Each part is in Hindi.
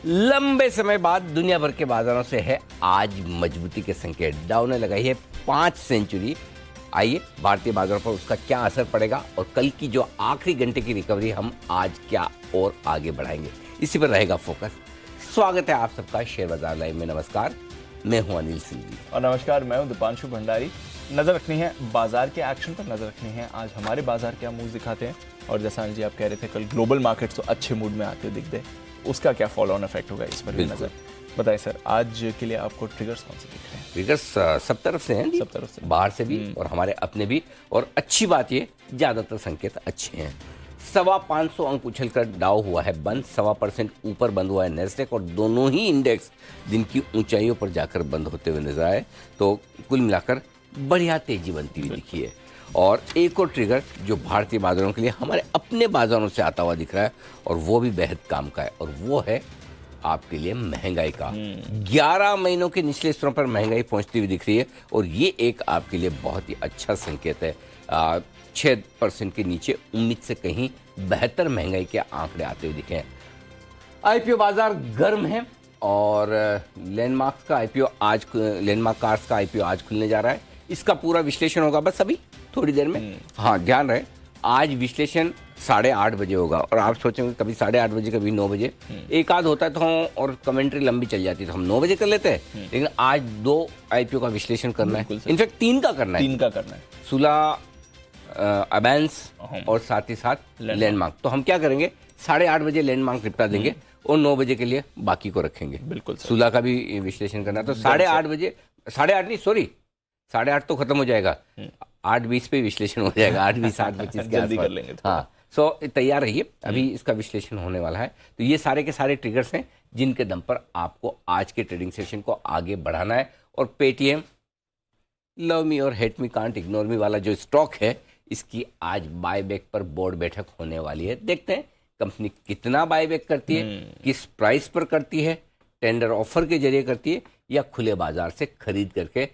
लंबे समय बाद दुनिया भर के बाजारों से है आज मजबूती के संकेत। डाउ ने लगाई है 5 सेंचुरी। आइए भारतीय बाजारों पर उसका क्या असर पड़ेगा और कल की जो आखिरी घंटे की रिकवरी हम आज क्या और आगे बढ़ाएंगे, इसी पर रहेगा फोकस। स्वागत है आप सबका शेयर बाजार लाइव में। नमस्कार, मैं हूं अनिल सिंह और नमस्कार, मैं हूं दीपांशु भंडारी। नजर रखनी है बाजार के एक्शन पर, नजर रखनी है आज हमारे बाजार क्या मूव दिखाते हैं। और जैसा अनिल जी आप कह रहे थे, कल ग्लोबल मार्केट्स तो अच्छे मूड में आते दिख दे, उसका क्या फॉलो ऑन इफेक्ट होगा इस पर भी नजर। बताइए सर, आज के लिए आपको ट्रिगर्स कौन से दिख रहे हैं? ट्रिगर्स सब तरफ से हैं, सब तरफ से, बाहर से भी और हमारे अपने भी। और अच्छी बात ये, ज्यादातर संकेत अच्छे हैं। 525 अंक उछलकर डाउ हुआ है बंद, 1.25% ऊपर बंद हुआ है नेस्डेक, और दोनों ही इंडेक्स दिन की ऊंचाइयों पर जाकर बंद होते हुए नजर आए। तो कुल मिलाकर बढ़िया तेजी बनती हुई दिखी है। और एक और ट्रिगर जो भारतीय बाजारों के लिए हमारे अपने बाजारों से आता हुआ दिख रहा है, और वो भी बेहद काम का है, और वो है आपके लिए महंगाई का। 11 महीनों के निचले स्तरों पर महंगाई पहुंचती हुई दिख रही है, और ये एक आपके लिए बहुत ही अच्छा संकेत है। 6% के नीचे उम्मीद से कहीं बेहतर महंगाई के आंकड़े आते हुए दिखे हैं। आईपीओ बाजार गर्म है, और लैंडमार्क का आईपीओ आज, लैंडमार्क कार्स का आईपीओ आज खुलने जा रहा है। इसका पूरा विश्लेषण होगा बस अभी थोड़ी देर में। हाँ, ध्यान रहे, आज विश्लेषण 8:30 बजे होगा। और आप सोचेंगे कभी 8:30 बजे, कभी 9 बजे, एक आध होता है तो हम, और कमेंट्री लंबी चल जाती है तो हम 9 बजे कर लेते हैं। लेकिन आज 2 आईपीओ का विश्लेषण करना है, इनफैक्ट 3 का करना है। सुला, अबैंस और साथ ही साथ लैंडमार्क। तो हम क्या करेंगे, 8:30 बजे लैंडमार्क निपटा देंगे और 9 बजे के लिए बाकी को रखेंगे। बिल्कुल, सुला का भी विश्लेषण करना है, तो 8:30 बजे, 8:30 नहीं, सॉरी, 8:30 तो खत्म हो जाएगा, 8:20 पे विश्लेषण हो जाएगा, 8:20 8:25 के आसपास कर लेंगे। हाँ, सो तैयार रहिए, अभी इसका विश्लेषण होने वाला है। तो ये सारे के सारे ट्रिगर्स हैं जिनके दम पर आपको आज के ट्रेडिंग सेशन को आगे बढ़ाना है। और पेटीएम, लव मी और hate me can't ignore me वाला जो स्टॉक है, इसकी आज बायबैक पर बोर्ड बैठक होने वाली है। देखते हैं कंपनी कितना बायबैक करती है, किस प्राइस पर करती है, टेंडर ऑफर के जरिए करती है या खुले बाजार से खरीद करके।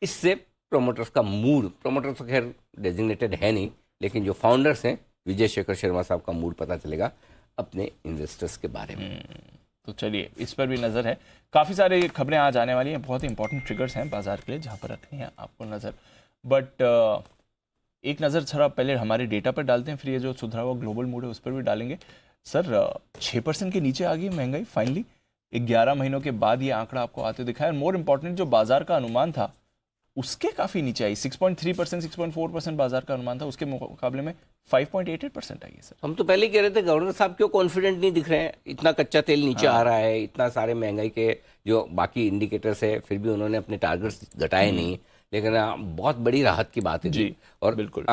इससे प्रोमोटर्स का मूड, प्रोमोटर्स तो खैर डेजिग्नेटेड है नहीं, लेकिन जो फाउंडर्स हैं विजय शेखर शर्मा साहब का मूड पता चलेगा अपने इन्वेस्टर्स के बारे में। तो चलिए इस पर भी नजर है। काफी सारी खबरें आज आने वाली हैं, बहुत ही इंपॉर्टेंट ट्रिगर्स हैं बाजार के लिए जहां पर रखनी है आपको नजर। बट एक नज़र थोड़ा पहले हमारे डेटा पर डालते हैं, फिर ये जो सुधरा हुआ ग्लोबल मूड है उस पर भी डालेंगे। सर, 6% के नीचे आ गई महंगाई फाइनली, 11 महीनों के बाद ये आंकड़ा आपको आते दिखा है। और मोर इम्पोर्टेंट, जो बाजार का अनुमान था उसके काफ़ी नीचे आई। 6.3%, 6.4% बाजार का अनुमान था, उसके मुकाबले में 5.88% आई है। सर, हम तो पहले ही कह रहे थे गवर्नर साहब क्यों कॉन्फिडेंट नहीं दिख रहे हैं, इतना कच्चा तेल नीचे आ रहा है, इतना सारे महंगाई के जो बाकी इंडिकेटर्स है, फिर भी उन्होंने अपने टारगेट्स घटाए नहीं। लेकिन बहुत बड़ी राहत की बात है जी। और बिल्कुल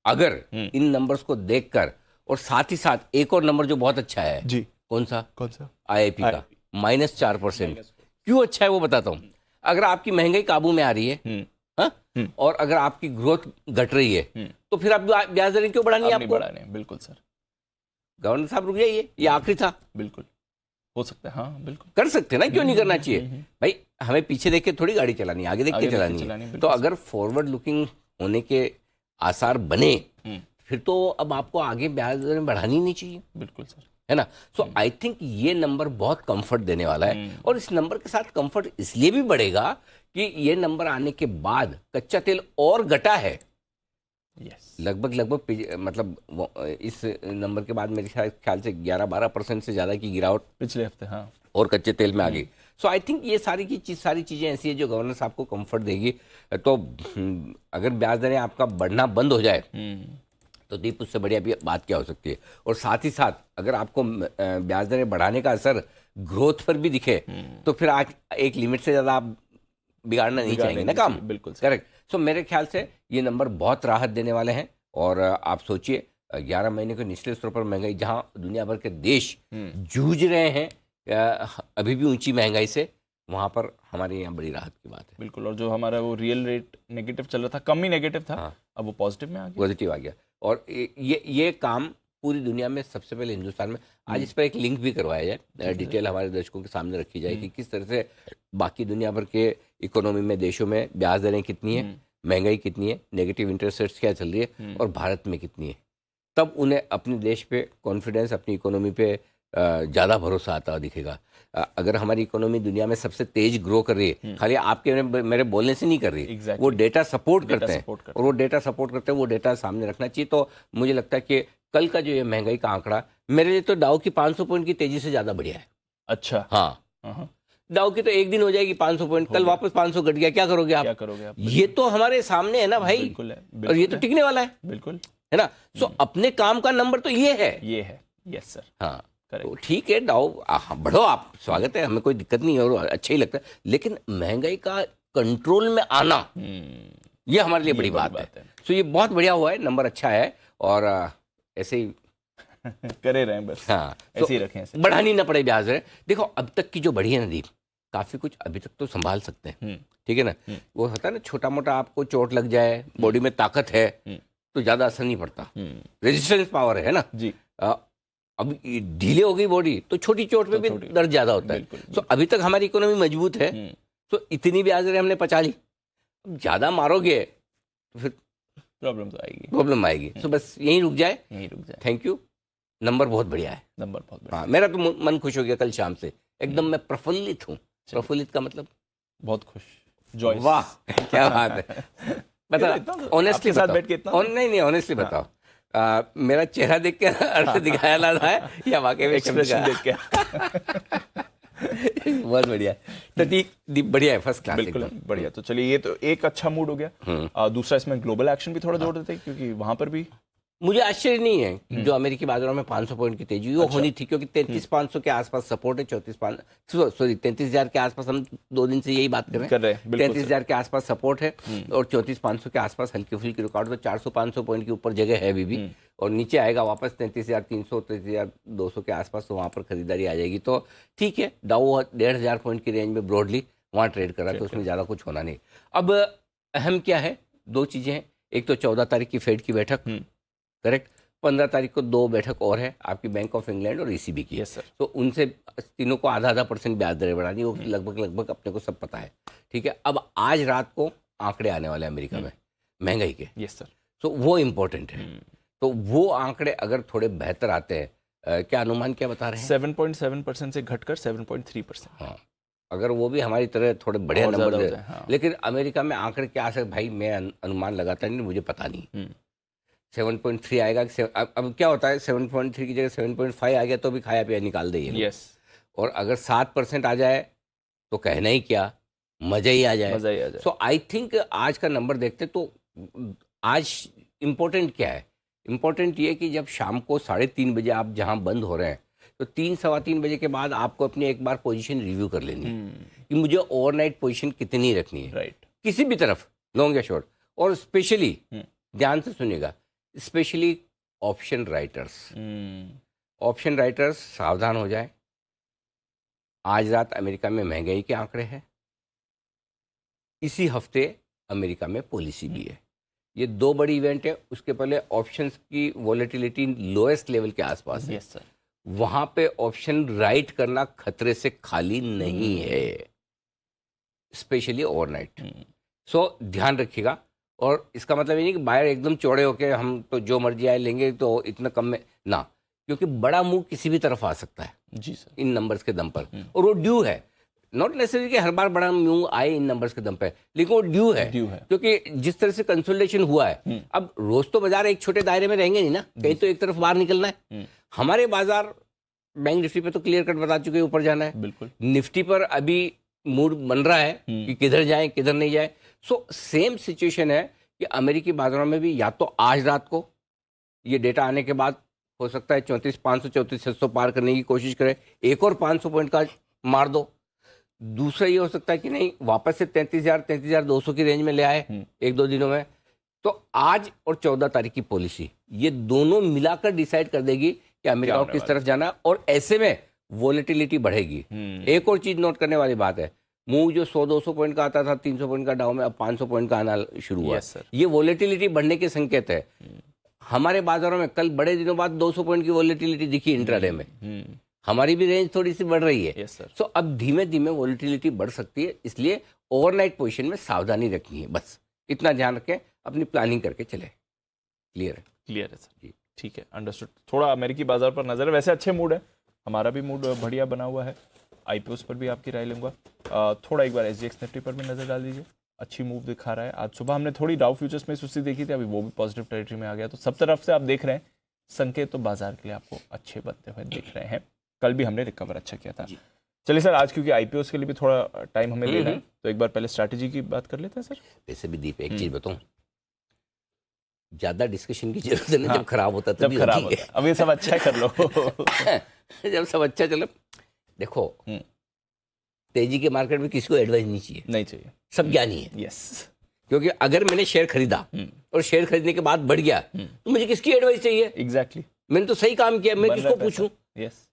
अगर इन नंबर्स को देखकर, और साथ ही साथ एक और नंबर जो बहुत अच्छा है जी, कौन सा आईआईपी का -4%। क्यों अच्छा है वो बताता हूँ। अगर आपकी महंगाई काबू में आ रही है, और अगर आपकी ग्रोथ घट रही है, तो फिर आप ब्याज दरें क्यों बढ़ानी है आपको? बिल्कुल सर, गवर्नर साहब रुक जाइए, ये आखिरी था। बिल्कुल हो सकता है, हाँ बिल्कुल कर सकते हैं ना, क्यों नहीं करना चाहिए भाई? हमें पीछे देख के थोड़ी गाड़ी चलानी है, आगे देख के चलानी है। तो अगर फॉरवर्ड लुकिंग होने के आसार बने, फिर तो अब आपको आगे ब्याज दरें बढ़ानी नहीं चाहिए। बिल्कुल सर, है ना। सो आई थिंक ये नंबर बहुत कंफर्ट देने वाला है। और इस नंबर के साथ कंफर्ट इसलिए भी बढ़ेगा कि ये नंबर आने के बाद कच्चा तेल और घटा है। लगभग मतलब इस नंबर के बाद मेरे ख्याल से 11-12% से ज्यादा की गिरावट पिछले हफ्ते, हाँ, और कच्चे तेल में आ गई। सो आई थिंक ये सारी चीजें ऐसी है जो गवर्नर साहब को कंफर्ट देगी। तो अगर ब्याज दरें आपका बढ़ना बंद हो जाए तो दीप, उससे बढ़िया भी बात क्या हो सकती है। और साथ ही साथ अगर आपको ब्याज दरें बढ़ाने का असर ग्रोथ पर भी दिखे, तो फिर आज एक लिमिट से ज्यादा आप बिगाड़ना नहीं चाहेंगे ना काम। बिल्कुल करेक्ट। सो मेरे ख्याल से ये नंबर बहुत राहत देने वाले हैं। और आप सोचिए, 11 महीने के निचले स्तर पर महंगाई, जहां दुनिया भर के देश जूझ रहे हैं अभी भी ऊंची महंगाई से, वहां पर हमारे यहाँ बड़ी राहत की बात है। बिल्कुल। और जो हमारा वो रियल रेट नेगेटिव चल रहा था, कम ही नेगेटिव था, हाँ, अब वो पॉजिटिव में आ गया, पॉजिटिव आ गया। और ये काम पूरी दुनिया में सबसे पहले हिंदुस्तान में, आज इस पर एक लिंक भी करवाया जाए, डिटेल हमारे दर्शकों के सामने रखी जाए कि किस तरह से बाकी दुनिया भर के इकोनॉमी में, देशों में ब्याज दरें कितनी है, महंगाई कितनी है, नेगेटिव इंटरेस्ट रेट्स क्या चल रही है, और भारत में कितनी है। तब उन्हें अपने देश पे कॉन्फिडेंस, अपनी इकोनॉमी पे ज़्यादा भरोसा आता हुआ दिखेगा। अगर हमारी इकोनॉमी दुनिया में सबसे तेज ग्रो कर रही है, खाली आपके मेरे बोलने से नहीं कर रही, Exactly. वो डेटा सपोर्ट Data करते हैं, support करते और वो डेटा सपोर्ट करते हैं, वो डेटा सामने रखना चाहिए। तो मुझे लगता है कि कल का जो ये महंगाई का आंकड़ा, मेरे लिए तो डाउ की 500 पॉइंट की तेजी से ज़्यादा बढ़िया है। अच्छा। हाँ, हाँ, डाउ की तो एक दिन हो जाएगी 500 पॉइंट, कल वापस 500 घट गया, क्या करोगे क्या आप? करोगे आप? ये तो हमारे सामने है ना भाई, बिल्कुल है, और ये बिल्कुल तो है, टिकने वाला बिल्कुल है ना। सो अपने काम का नंबर तो ये है। ये है। यस सर, हाँ, करेक्ट। तो ठीक है, डाउ बढ़ो आप, स्वागत है, हमें कोई दिक्कत नहीं है और अच्छा ही लगता है, लेकिन महंगाई का कंट्रोल में आना, ये हमारे लिए बड़ी बात है। सो ये बहुत बढ़िया हुआ है, नंबर अच्छा है, और ऐसे ही करे रहें बस। हाँ, ऐसे ही रखें, ऐसे। बढ़ानी ना पड़े ब्याज है। देखो अब तक की जो बढ़ी है नदीप, काफी कुछ अभी तक तो संभाल सकते हैं, ठीक है ना। वो होता है ना, छोटा मोटा आपको चोट लग जाए, बॉडी में ताकत है तो ज्यादा असर नहीं पड़ता, रेजिस्टेंस पावर है ना जी। अब ये ढीले हो गई बॉडी तो छोटी चोट में भी दर्द ज्यादा होता है। सो अभी तक हमारी इकोनॉमी मजबूत है, तो इतनी ब्याज दरें हमने पचा ली, अब ज्यादा मारोगे तो फिर प्रॉब्लम आएगी। सो बस यहीं रुक जाए, थैंक यू। नंबर बहुत बढ़िया है, नंबर बहुत बढ़िया। हाँ, मेरा तो मन खुश हो गया कल शाम से, एकदम मैं प्रफुल्लित हूँ। प्रफुल्लित का मतलब बहुत खुश, जॉयस। वाह क्या बात है। बता ऑनेस्टली साथ बैठ के इतना नहीं ऑनेस्टली बताओ, मेरा चेहरा देख के अर्थ दिखाया ला रहा है या वाकई में एक्सप्रेशन देख के? बहुत बढ़िया, तो ठीक, बढ़िया है, फर्स्ट क्लास, बिल्कुल बढ़िया। तो चलिए, ये तो एक अच्छा मूड हो गया। दूसरा, इसमें ग्लोबल एक्शन भी थोड़ा जोड़ देते हैं, क्योंकि वहां पर भी मुझे आश्चर्य नहीं है कि जो अमेरिकी बाजारों में 500 पॉइंट की तेजी वो होनी थी, क्योंकि 33,500 के आसपास सपोर्ट है, 33,000 के आसपास हम 2 दिन से यही बात कर रहे हैं। 33,000 के आसपास सपोर्ट है और 34,500 के आसपास हल्की फुल्की रुकावट, तो 400-500 पॉइंट के ऊपर जगह है अभी भी, और नीचे आएगा वापस 33,300 33,200 के आसपास, तो वहां पर खरीदारी आ जाएगी। तो ठीक है, डाउ 1,500 पॉइंट की रेंज में ब्रॉडली वहां ट्रेड कर रहा है, तो उसमें ज्यादा कुछ होना नहीं। अब अहम क्या है, 2 चीजें हैं, एक तो 14 तारीख की फेड की बैठक, करेक्ट, 15 तारीख को 2 बैठक और है आपकी, बैंक ऑफ इंग्लैंड और ईसीबी की। Yes sir. तो उनसे तीनों को आधा % ब्याज दरें बढ़ानी, वो लगभग अपने को सब पता है, ठीक है। अब आज रात को आंकड़े आने वाले हैं अमेरिका में महंगाई के। Yes sir. तो वो इम्पोर्टेंट है, तो वो आंकड़े अगर थोड़े बेहतर आते हैं, क्या अनुमान क्या बता रहे हैं? 7.7% से घटकर 7.3%। हाँ, अगर वो भी हमारी तरह थोड़े बढ़िया नंबर दे, हाँ। लेकिन अमेरिका में आंकड़े क्या आ सकते भाई, मैं अनुमान लगाता नहीं, मुझे पता नहीं। 7.3 आएगा कि अब क्या होता है, 7.3 की जगह 7.5 आ गया तो भी खाया पिया निकाल देंगे। यस। और अगर 7% आ जाए तो कहना ही क्या, मजा ही आ जाए। सो आई थिंक आज का नंबर देखते तो आज इम्पोर्टेंट क्या है, इम्पोर्टेंट ये कि जब शाम को 3:30 बजे आप जहां बंद हो रहे हैं, तो 3-3:15 बजे के बाद आपको अपनी एक बार पोजीशन रिव्यू कर लेनी है कि मुझे ओवरनाइट पोजीशन कितनी रखनी है, राइट, किसी भी तरफ, लॉन्ग या शॉर्ट। और स्पेशली ध्यान से सुनिएगा, स्पेशली ऑप्शन राइटर्स सावधान हो जाए। आज रात अमेरिका में महंगाई के आंकड़े हैं, इसी हफ्ते अमेरिका में पॉलिसी भी है, ये 2 बड़ी इवेंट है। उसके पहले ऑप्शंस की वॉलेटिलिटी लोएस्ट लेवल के आसपास है। Yes sir. वहां पे ऑप्शन राइट करना खतरे से खाली नहीं है, स्पेशली ओवरनाइट। सो ध्यान रखिएगा। और इसका मतलब ये नहीं कि बायर एकदम चौड़े होके हम तो जो मर्जी आए लेंगे तो इतना कम में ना, क्योंकि बड़ा मूव किसी भी तरफ आ सकता है जी सर, इन नंबर्स के दम पर, और वो ड्यू है। नॉट नेसेसरी कि हर बार बड़ा मूव आए इन नंबर्स के दम पे, लेकिन वो ड्यू है, क्योंकि जिस तरह से कंसोलिडेशन हुआ है, अब रोज तो बाजार एक छोटे दायरे में रहेंगे नहीं ना, कहीं तो एक तरफ बाहर निकलना है। हमारे बाजार बैंक निफ्टी पे तो क्लियर कट बता चुके ऊपर जाना है, बिल्कुल। निफ्टी पर अभी मूड बन रहा है कि किधर जाए किधर नहीं जाए। सो सेम सिचुएशन है कि अमेरिकी बाजारों में भी, या तो आज रात को ये डेटा आने के बाद हो सकता है 34,500 34,600 पार करने की कोशिश करें, एक और 500 पॉइंट का मार दो। दूसरा ये हो सकता है कि नहीं, वापस से 33,000 33,200 की रेंज में ले आए 1-2 दिनों में। तो आज और 14 तारीख की पॉलिसी, ये दोनों मिलाकर डिसाइड कर देगी कि अमेरिका को किस तरफ जाना है, और ऐसे में वॉलेटिलिटी बढ़ेगी। एक और चीज नोट करने वाली बात है, मूव जो 100-200 पॉइंट का आता था, 300 पॉइंट का डाउन में अब 500 पॉइंट का आना शुरू हुआ। ये वॉलेटिलिटी बढ़ने के संकेत है। हमारे बाजारों में कल बड़े दिनों बाद 200 पॉइंट की वॉलेटिलिटी दिखी इंट्राडे में, हमारी भी रेंज थोड़ी सी बढ़ रही है। सो अब धीमे धीमे वॉलेटिलिटी बढ़ सकती है, इसलिए ओवरनाइट पोजीशन में सावधानी रखनी है, बस इतना ध्यान रखें, अपनी प्लानिंग करके चले। क्लियर है? क्लियर है सर जी, ठीक है, अंडरस्टूड। थोड़ा अमेरिकी बाजार पर नजर है, वैसे अच्छे मूड है, हमारा भी मूड बढ़िया बना हुआ है। आईपीओस पर भी आपकी राय लूंगा। थोड़ा एक बार एसजीएक्स निफ्टी पर भी नजर डाल दीजिए। अच्छी मूव दिखा रहा है। आज सुबह हमने थोड़ी डाउ फ्यूचर्स में सुस्ती देखी थी, अभी वो भी पॉजिटिव टेरिटरी में आ गया। तो सब तरफ से आप देख रहे हैं संकेत तो बाजार के लिए आपको अच्छे बनते हुए दिख रहे हैं। कल भी हमने रिकवर अच्छा किया था। चलिए सर, आज क्योंकि आईपीओस के लिए भी थोड़ा टाइम हमें देना है, तो एक बार पहले स्ट्रैटेजी की बात कर लेते हैं सर। वैसे भी दीप एक चीज बताऊं, ज्यादा डिस्कशन की जरूरत नहीं। जब खराब होता है जब खराब होता है, अब ये सब अच्छा कर लो। जब सब अच्छा चलो। देखो, तेजी के मार्केट में किसी को एडवाइस नहीं चाहिए, सब ज्ञानी है। यस, क्योंकि अगर मैंने शेयर खरीदा और शेयर खरीदने के बाद बढ़ गया तो मुझे किसकी एडवाइस चाहिए? एग्जैक्टली, मैंने तो सही काम किया, मैं किसको पूछूं? यस,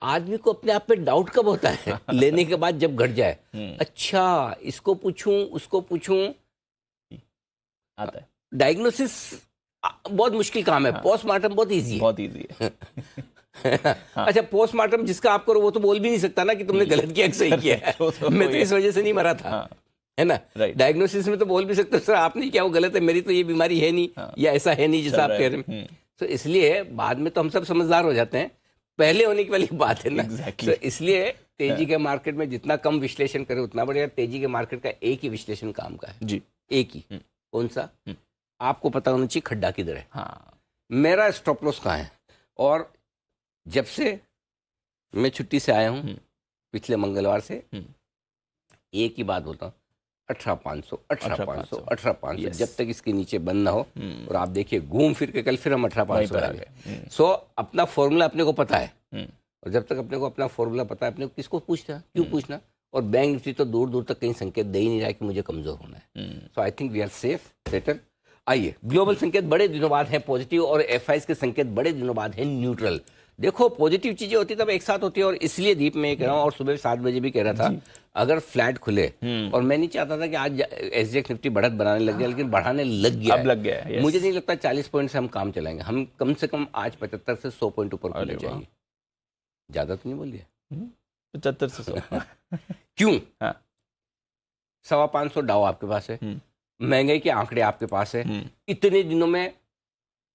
आदमी को अपने आप पे डाउट कब होता है? लेने के बाद जब घट जाए, अच्छा इसको पूछूं उसको पूछूं, आता है। डायग्नोसिस बहुत मुश्किल काम है। पोस्टमार्टम बहुत इजी है, बहुत इजी है। अच्छा, पोस्टमार्टम जिसका आप करो वो तो बोल भी नहीं सकता ना कि तुमने गलत किया कि सही किया है। मैं तो इस वजह से नहीं मरा था, है ना। डायग्नोसिस में तो बोल भी सकते सर आपने क्या, वो गलत है, मेरी तो ये बीमारी है नहीं, या ऐसा है नहीं जैसा आप कह रहे हैं। तो इसलिए बाद में तो हम सब समझदार हो जाते हैं, पहले होने की वाली बात है ना। तो इसलिए तेजी के मार्केट में जितना कम विश्लेषण करें उतना बढ़िया। तेजी के मार्केट का एक ही विश्लेषण काम का है जी, एक ही। कौन सा? आपको पता होना चाहिए खड्डा किधर है। मेरा स्टॉप लॉस कहाँ है। और जब से मैं छुट्टी से आया हूँ पिछले मंगलवार से, एक ही बात बोलता हूँ, 18,500 18,500 18,500, जब तक इसके नीचे बंद ना हो। और आप देखिए घूम फिर के कल फिर हम 18,500 आ गए। सो अपना फॉर्मूला अपने को पता है, और जब तक अपने को अपना फॉर्मूला पता है, अपने को किसको पूछना, क्यों पूछना। और बैंक निफ्टी तो दूर दूर तक कहीं संकेत दे ही नहीं रहा है कि मुझे कमजोर होना है। So I think we are safe, settle. आइए, ग्लोबल संकेत बड़े दिनों बाद है पॉजिटिव, और एफआईएस के संकेत बड़े दिनों बाद है न्यूट्रल। देखो, पॉजिटिव चीजें होती तब एक साथ होती है, और इसलिए दीप में कह रहा हूँ, और सुबह 7 बजे भी कह रहा था, अगर फ्लैट खुले, और मैं नहीं चाहता था कि आज एसजीएक्स निफ्टी बढ़त बनाने लग गया, लेकिन बढ़ाने लग गया, अब लग गया है। मुझे नहीं लगता 40 पॉइंट से हम काम चलाएंगे। हम कम से कम आज 75 से 100 पॉइंट ऊपर खुले जाएंगे। ज्यादा तो नहीं बोल दिया, 75 से 100। क्यों? 550 डाउ आपके पास है, महंगाई के आंकड़े आपके पास है। इतने दिनों में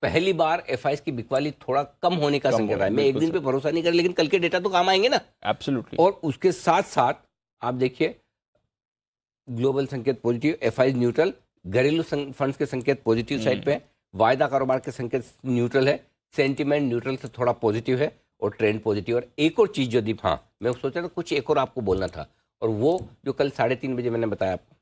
पहली बार एफआईएस की बिकवाली थोड़ा कम होने का संकेत है। मैं एक दिन पे भरोसा नहीं कर, लेकिन कल के डेटा तो काम आएंगे ना। एब्सोल्युटली। और उसके साथ साथ आप देखिए, ग्लोबल संकेत पॉजिटिव, एफआईएस न्यूट्रल, घरेलू फंड्स के संकेत पॉजिटिव साइड पे, वायदा कारोबार के संकेत न्यूट्रल है, सेंटीमेंट न्यूट्रल से थोड़ा पॉजिटिव है, और ट्रेंड पॉजिटिव। और एक और चीज जो दीप, हाँ मैं सोच रहा था कुछ एक और आपको बोलना था, और वो जो कल 3:30 बजे मैंने बताया आपको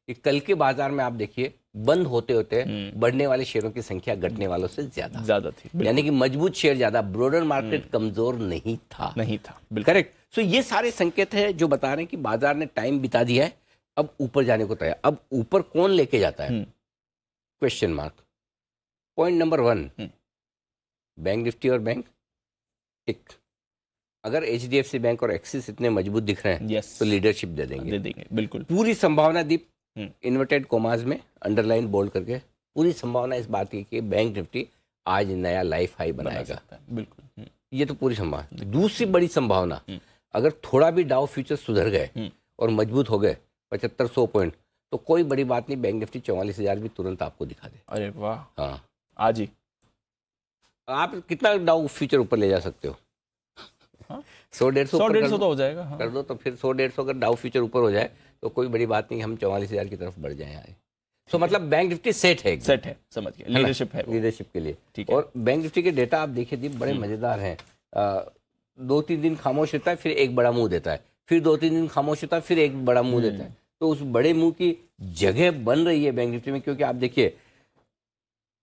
कि कल के बाजार में आप देखिए बंद होते होते बढ़ने वाले शेयरों की संख्या घटने वालों से ज्यादा थी, यानी कि मजबूत शेयर ज्यादा, ब्रॉडर मार्केट कमजोर नहीं था। करेक्ट। सो ये सारे संकेत है जो बता रहे हैं कि बाजार ने टाइम बिता दिया है, अब ऊपर जाने को तैयार। अब ऊपर कौन लेके जाता है, question mark. Point number 1, bank Nifty और बैंक टिक। अगर एचडीएफसी बैंक और एक्सिस इतने मजबूत दिख रहे हैं, तो लीडरशिप दे देंगे बिल्कुल। पूरी संभावना दीप, इन्वर्टेड कोमास में अंडरलाइन बोल्ड करके, पूरी संभावना इस बात की कि बैंक निफ्टी आज नया लाइफ हाई बनाएगा। बिल्कुल, ये तो पूरी संभावना। दूसरी बड़ी संभावना, अगर थोड़ा भी डाउ फ्यूचर सुधर गए और मजबूत हो गए 7500 पॉइंट, तो कोई बड़ी बात नहीं, बैंक निफ्टी 44,000 भी तुरंत आपको दिखा दे। अरे वाह, हाँ आज ही आप कितना डाउ फ्यूचर ऊपर ले जा सकते हो? 100-150 तो हो जाएगा। कर दो, तो फिर 100-150 अगर डाउ फ्यूचर ऊपर हो जाए तो कोई बड़ी बात नहीं, हम 44,000 की तरफ बढ़ जाए आए। तो मतलब बैंक निफ्टी सेट है, समझ गए, लीडरशिप है, लीडरशिप के लिए। और बैंक निफ्टी के डेटा आप देखिए दीप, बड़े मजेदार हैं। 2-3 दिन खामोश रहता है, फिर एक बड़ा मुंह देता है, फिर 2-3 दिन खामोश रहता है, फिर एक बड़ा मुंह देता है। तो उस बड़े मुंह की जगह बन रही है बैंक निफ्टी में, क्योंकि आप देखिए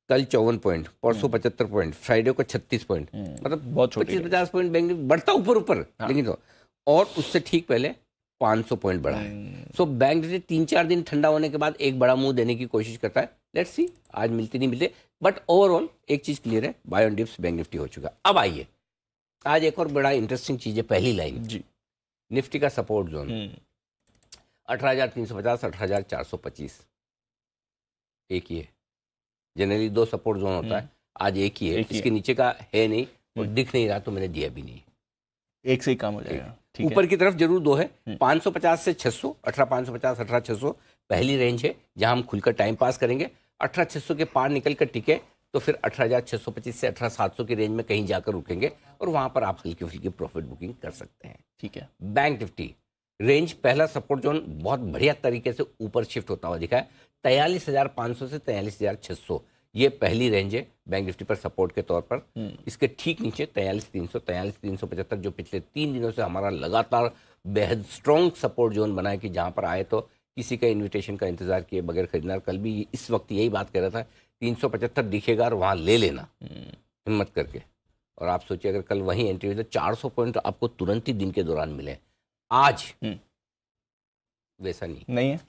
कल 54 पॉइंट, परसों 75 पॉइंट, फ्राइडे को 36 पॉइंट, मतलब बहुत 25-50 पॉइंट बैंक निफ्टी बढ़ता ऊपर, लेकिन तो और उससे ठीक पहले 500 पॉइंट बढ़ा है। सो बैंक निफ्टी 3-4 दिन ठंडा होने के बाद एक बड़ा मुंह देने की कोशिश करता है। लेट्स सी, आज मिलते नहीं मिलते, बट ओवरऑल एक चीज क्लियर है, buy on dips bank Nifty हो चुका। अब आइए, आज एक और बड़ा इंटरेस्टिंग चीज है, पहली लाइन जी, निफ्टी का सपोर्ट जोन 18,350 18,425, एक ही है। जनरली 2 सपोर्ट जोन होता है, आज एक ही है, इसके नीचे का है नहीं, और दिख नहीं रहा तो मैंने दिया भी नहीं, एक से ही काम हो जाएगा। ऊपर की तरफ जरूर 2 है, 550 से 600, 18,550 18,600 पहली रेंज है जहां हम खुलकर टाइम पास करेंगे। 18,600 के पार निकल कर टिके तो फिर 18,625 से 18,700 की रेंज में कहीं जाकर रुकेंगे और वहां पर आप हल्की फुल्की प्रॉफिट बुकिंग कर सकते हैं। ठीक है। बैंक निफ्टी रेंज पहला सपोर्ट जोन बहुत बढ़िया तरीके से ऊपर शिफ्ट होता हुआ दिखा है। 43,500 से 43,600 ये पहली रेंज है बैंक निफ्टी पर सपोर्ट के तौर पर। इसके ठीक नीचे 43,300, 43,375 जो पिछले 3 दिनों से हमारा लगातार बेहद स्ट्रॉन्ग सपोर्ट जोन बना है कि जहां पर आए तो किसी का इन्विटेशन का इंतजार किए बगैर खरीदना। कल भी इस वक्त यही बात कर रहा था, 375 दिखेगा और वहां ले लेना हिम्मत करके। और आप सोचिए अगर कल वहीं एंट्री हुई तो 400 पॉइंट आपको तुरंत ही दिन के दौरान मिले। आज वैसा नहीं है,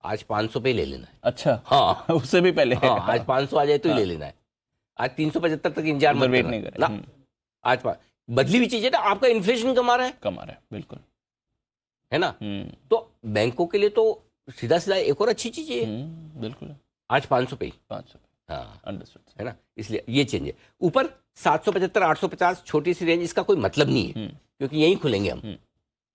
आज 500 पे ही ले लेना है। अच्छा, हाँ उससे भी पहले हाँ, आज 500 आ जाए तो ही ले लेना है। आज 375 तक इंतजार मत वेट करना नहीं करें। ना। आज बदली हुई चीज है ना, आपका इन्फ्लेशन कमा रहा है बिल्कुल, है ना। तो बैंकों के लिए तो सीधा सीधा एक और अच्छी चीज है बिल्कुल। आज 500 पे ही 500 हाँ, अंडरस्टूड है ना। इसलिए ये चेंज है। ऊपर 775 850 छोटी सी रेंज, इसका कोई मतलब नहीं है क्योंकि यहीं खुलेंगे हम,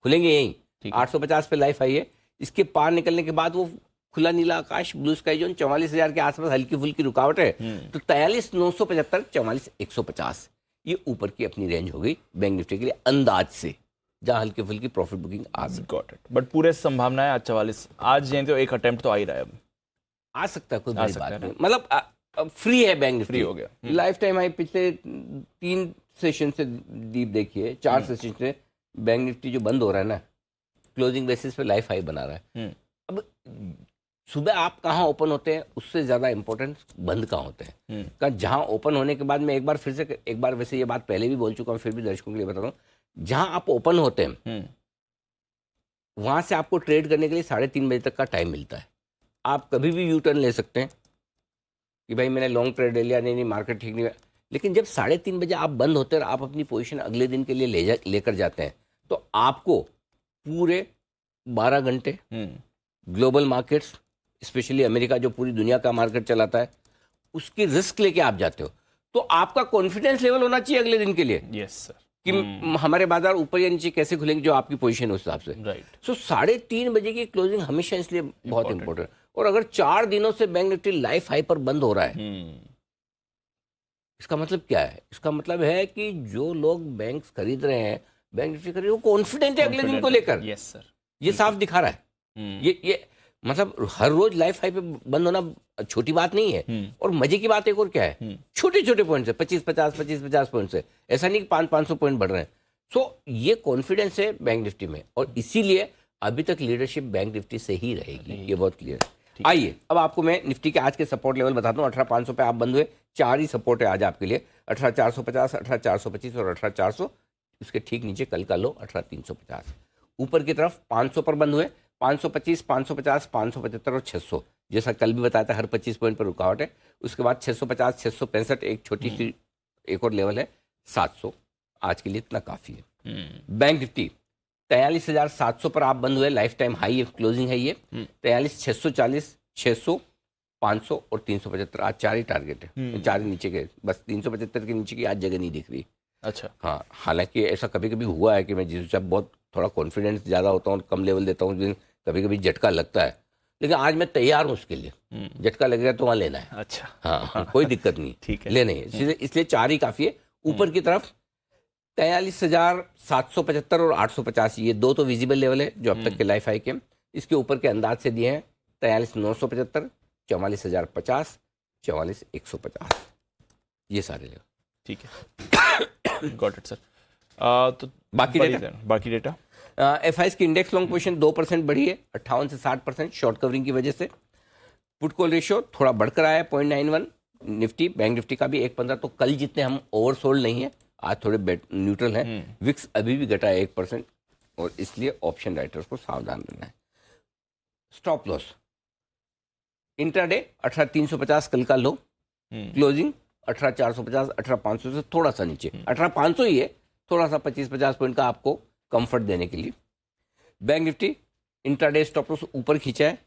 खुलेंगे यहीं। 850 पे लाइफ आई है, इसके पार निकलने के बाद वो खुला नीला आकाश, ब्लू स्काई जोन 44,000 के आसपास हल्की फुल्की रुकावट है। तो 43,975 44,150 ये ऊपर की अपनी रेंज हो गई बैंक निफ्टी के लिए अंदाज से, जहां हल्की फुल्की प्रॉफिट बुकिंग आ सकती। Got it. बट पूरे संभावना है आज 44, आज जाए तो एक अटेम्प्ट तो आ ही रहा है, अब आ सकता है, कोई बड़ी बात नहीं। मतलब फ्री है बैंक निफ्टी, फ्री हो गया। लाइफ टाइम हाई पिछले 3 सेशन से डीप देखिए, 4 सेशन से बैंक निफ्टी जो बंद हो रहा है ना, क्लोजिंग बेसिस पे लाइफ हाई बना रहा है। अब सुबह आप कहाँ ओपन होते हैं उससे ज्यादा इंपॉर्टेंट बंद कहाँ होते हैं। का जहां ओपन होने के बाद मैं एक बार वैसे ये बात पहले भी बोल चुका हूँ, फिर भी दर्शकों के लिए बता रहा हूँ, जहां आप ओपन होते हैं वहां से आपको ट्रेड करने के लिए 3:30 बजे तक का टाइम मिलता है। आप कभी भी यू टर्न ले सकते हैं कि भाई मैंने लॉन्ग ट्रेड ले लिया, नहीं मार्केट ठीक नहीं है। लेकिन जब 3:30 बजे आप बंद होते हैं और आप अपनी पोजीशन अगले दिन के लिए लेकर जाते हैं, तो आपको पूरे 12 घंटे ग्लोबल मार्केट्स, स्पेशली अमेरिका जो पूरी दुनिया का मार्केट चलाता है, उसकी रिस्क लेके आप जाते हो। तो आपका कॉन्फिडेंस लेवल होना चाहिए अगले दिन के लिए। यस सर, कि हमारे बाजार ऊपर या नीचे कैसे खुलेंगे, जो आपकी पोजीशन है उस हिसाब से। राइट। सो 3:30 बजे की क्लोजिंग हमेशा इसलिए बहुत इंपॉर्टेंट। और अगर 4 दिनों से बैंक निफ्टी लाइफ हाई पर बंद हो रहा है, इसका मतलब क्या है? इसका मतलब है कि जो लोग बैंक खरीद रहे हैं, बैंक निफ्टी खरीद, वो कॉन्फिडेंट है अगले दिन को लेकर। यस सर, ये साफ दिखा रहा है। ये मतलब हर रोज लाइफ हाई पे बंद होना छोटी बात नहीं है। और मजे की बात एक और क्या है, छोटे छोटे पॉइंट से 25-50 पॉइंट से, ऐसा नहीं कि 500 पॉइंट बढ़ रहे हैं। सो ये कॉन्फिडेंस है बैंक निफ्टी में, और इसीलिए अभी तक लीडरशिप बैंक निफ्टी से ही रहेगी, ये बहुत क्लियर है। आइए अब आपको मैं निफ्टी के आज के सपोर्ट लेवल बताता हूँ। 18,500 पे आप बंद हुए, 4 ही सपोर्ट है आज आपके लिए, 18,450, 18,425 और 18,400। उसके ठीक नीचे कल का लो 18,350। ऊपर की तरफ 500 पर बंद हुए, 525, 550, 575 और 600। जैसा कल भी बताया था, हर 25 पॉइंट पर रुकावट है। उसके बाद 650, 665, एक छोटी सी एक और लेवल है 700। आज के लिए इतना काफी है। बैंक निफ्टी 43,700 पर आप बंद हुए, लाइफ टाइम हाई है, क्लोजिंग है ये 43,640, 600, 500 और 375। आज 4 ही टारगेट है, 4 ही नीचे के, बस 375 के नीचे की आज जगह नहीं दिख रही। अच्छा हाँ, हालांकि ऐसा कभी कभी हुआ है कि मैं जिस जब बहुत थोड़ा कॉन्फिडेंस ज़्यादा होता हूँ और कम लेवल देता हूँ, कभी कभी झटका लगता है, लेकिन आज मैं तैयार हूँ उसके लिए। झटका लगेगा तो वहाँ लेना है। अच्छा हाँ, कोई दिक्कत नहीं, ठीक है, लेने है, इसलिए 4 ही काफ़ी है। ऊपर की तरफ 43,775 और 850, ये 2 तो विजिबल लेवल है जो अब तक के लाइफ हाई के। इसके ऊपर के अंदाज से दिए हैं 43,975, 44,050, 44,150, ये सारे लेवल। ठीक है, गॉट इट सर। तो बाकी डेटा FIs की इंडेक्स लॉन्ग पोजीशन 2% बढ़ी है, 58 से 60%, शॉर्ट कवरिंग की वजह से। पुट कॉल रेशियो थोड़ा बढ़कर आया है 0.91। निफ्टी, बैंक निफ्टी का भी 1.15। तो कल जितने हम ओवरसोल्ड नहीं है, आज थोड़े न्यूट्रल हैं। विक्स अभी भी घटा है 1%, और इसलिए ऑप्शन राइटर्स को सावधान रहना है। स्टॉप लॉस इंट्राडे 18,350 कल का लो, क्लोजिंग 18,450, 18,500 से थोड़ा सा नीचे, 18,500 ही है, थोड़ा सा 25-50 पॉइंट का आपको कंफर्ट देने के लिए। Bank Nifty intraday stop loss ऊपर खींचा है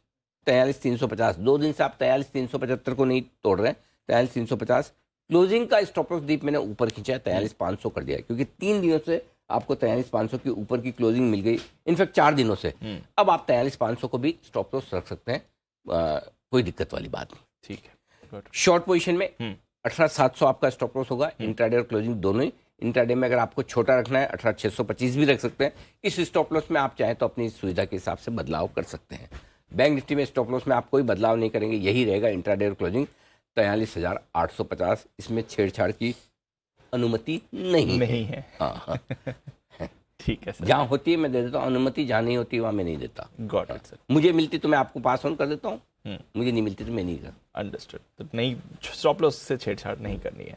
43,350। 2 दिन से आप 43,375 को नहीं तोड़ रहे हैं, 43,350। क्लोजिंग का स्टॉप लॉस दीप मैंने ऊपर खींचा है, 43,500 कर दिया है, क्योंकि 3 दिनों से आपको 43,500 के ऊपर की क्लोजिंग मिल गई, इनफैक्ट 4 दिनों से। अब आप 43,500 को भी स्टॉप लॉस रख सकते हैं, कोई दिक्कत वाली बात नहीं। ठीक है। शॉर्ट पोजीशन में 18,700 आपका स्टॉप लॉस होगा, इंट्राडे और क्लोजिंग दोनों ही। इंट्राडे में अगर आपको छोटा रखना है 18,625 भी रख सकते हैं। इस स्टॉप लॉस में आप चाहें तो अपनी सुविधा के हिसाब से बदलाव कर सकते हैं। बैंक निफ्टी में स्टॉप लॉस में आप कोई बदलाव नहीं करेंगे, यही रहेगा इंट्राडे और क्लोजिंग 43,850। इसमें छेड़छाड़ की अनुमति नहीं है। हाँ। ठीक है सर, जहाँ होती है मैं दे देता हूँ अनुमति, जहाँ नहीं होती है वहाँ मैं नहीं देता। गॉट इट सर, मुझे मिलती तो मैं आपको पास ऑन कर देता हूँ, मुझे नहीं मिलती तो मैं नहीं करता। अंडरस्टूड। तो नहीं, स्टॉप लॉस से छेड़छाड़ नहीं करनी है।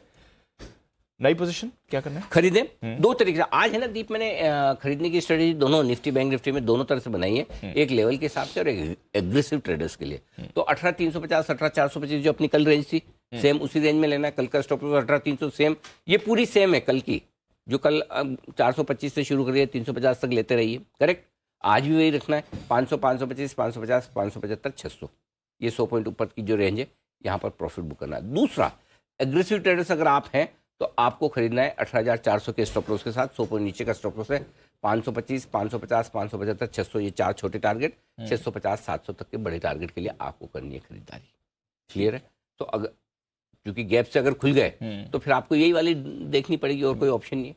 नई पोजीशन क्या करना है? खरीदें दो तरीके से। आज है ना दीप, मैंने खरीदने की स्ट्रेटेजी दोनों निफ्टी बैंक निफ्टी में दोनों तरह से बनाई है, एक लेवल के हिसाब से और एक एग्रेसिव ट्रेडर्स के लिए। तो 18,350 18,425 जो अपनी कल रेंज थी, सेम उसी रेंज में लेना है। कल का स्टॉप लॉस 18,300 सेम, ये पूरी सेम है कल की, जो कल 425 से शुरू करिए 350 तक लेते रहिए, करेक्ट। आज भी वही रखना है, 500 525 550 575 600, ये 100 पॉइंट ऊपर की जो रेंज है, यहाँ पर प्रॉफिट बुक करना है। दूसरा, एग्रेसिव ट्रेडर्स अगर आप हैं तो आपको खरीदना है 18,400 के स्टॉप लॉस के साथ। 100 पॉइंट नीचे का स्टॉप लॉस है, 525 550 575 600, ये 4 छोटे टारगेट, 650 700 तक के बड़े टारगेट के लिए आपको करनी है खरीदारी। क्लियर है? तो अगर क्योंकि गैप से अगर खुल गए तो फिर आपको यही वाली देखनी पड़ेगी, और कोई ऑप्शन नहीं है।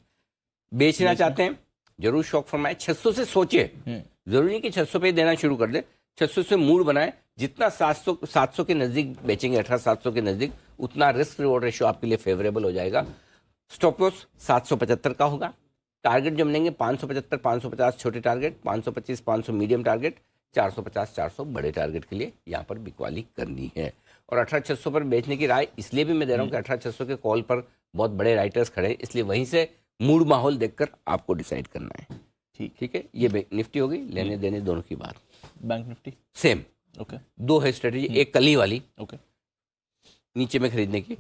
बेचना चाहते हैं, जरूर शौक फरमाए, 600 से सोचे, जरूरी नहीं कि 600 पे देना शुरू कर दे, 600 से मूड बनाए। जितना 700 के नजदीक बेचेंगे, 18,700 के नजदीक, उतना रिस्क रिवॉर्ड रेशियो आपके लिए फेवरेबल हो जाएगा। स्टॉप लॉस 775 का होगा। टारगेट जो बनेंगे 575 550 छोटे टारगेट, 525 500 मीडियम टारगेट, 450 400 बड़े टारगेट के लिए यहाँ पर बिकवाली करनी है। और 18,600 पर बेचने की राय इसलिए भी मैं दे रहा हूँ कि 18,600 के कॉल पर बहुत बड़े राइटर्स खड़े हैं, इसलिए वहीं से मूड माहौल देखकर आपको डिसाइड करना है। ठीक है, ये निफ्टी होगी, लेने देने दोनों की बात। बैंक निफ्टी सेम, ओके, दो है स्ट्रेटेजी, एक कली वाली ओके, नीचे में खरीदने की।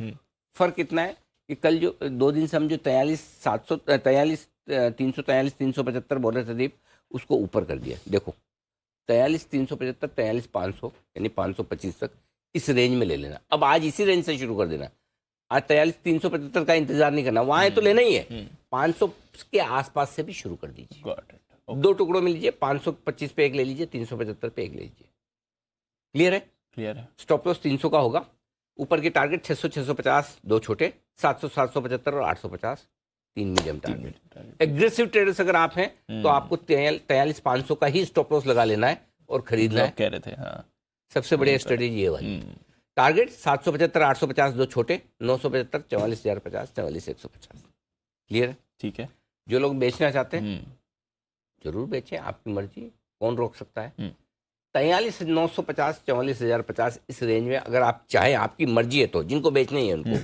फर्क इतना है कि कल जो 2 दिन से हम जो 43,700 43,300 43,375 बोल रहे थे दीप, उसको ऊपर कर दिया। देखो 43,375 43,500 यानी 525 तक इस रेंज में ले लेना। अब आज इसी रेंज से शुरू कर देना। आज 43,375 का इंतजार नहीं करना, वहां है तो लेना ही है, 500 के आसपास से भी शुरू कर दीजिए। Got it. दो टुकड़ों में लीजिए, 525 पे एक ले लीजिए, 375 पे एक ले लीजिए। क्लियर है? क्लियर है। स्टॉप लॉस 300 का होगा, ऊपर के टारगेट 600 650 दो छोटे, 700 775 और 850 तीन मीडियम टारगेट। एग्रेसिव ट्रेडर्स अगर आप हैं तो आपको 43,500 का ही स्टॉप लॉस लगा लेना है और खरीदना है। कह रहे थे, हाँ, सबसे बढ़िया स्ट्रेटेजी ये वाली। टारगेट 775 850 दो छोटे, 975 44,050 44,150। क्लियर है? ठीक है। जो लोग बेचना चाहते हैं जरूर बेचें, आपकी मर्जी, कौन रोक सकता है। 43,950 44,050 इस रेंज में अगर आप चाहें, आपकी मर्जी है, तो जिनको बेचने ही है उनको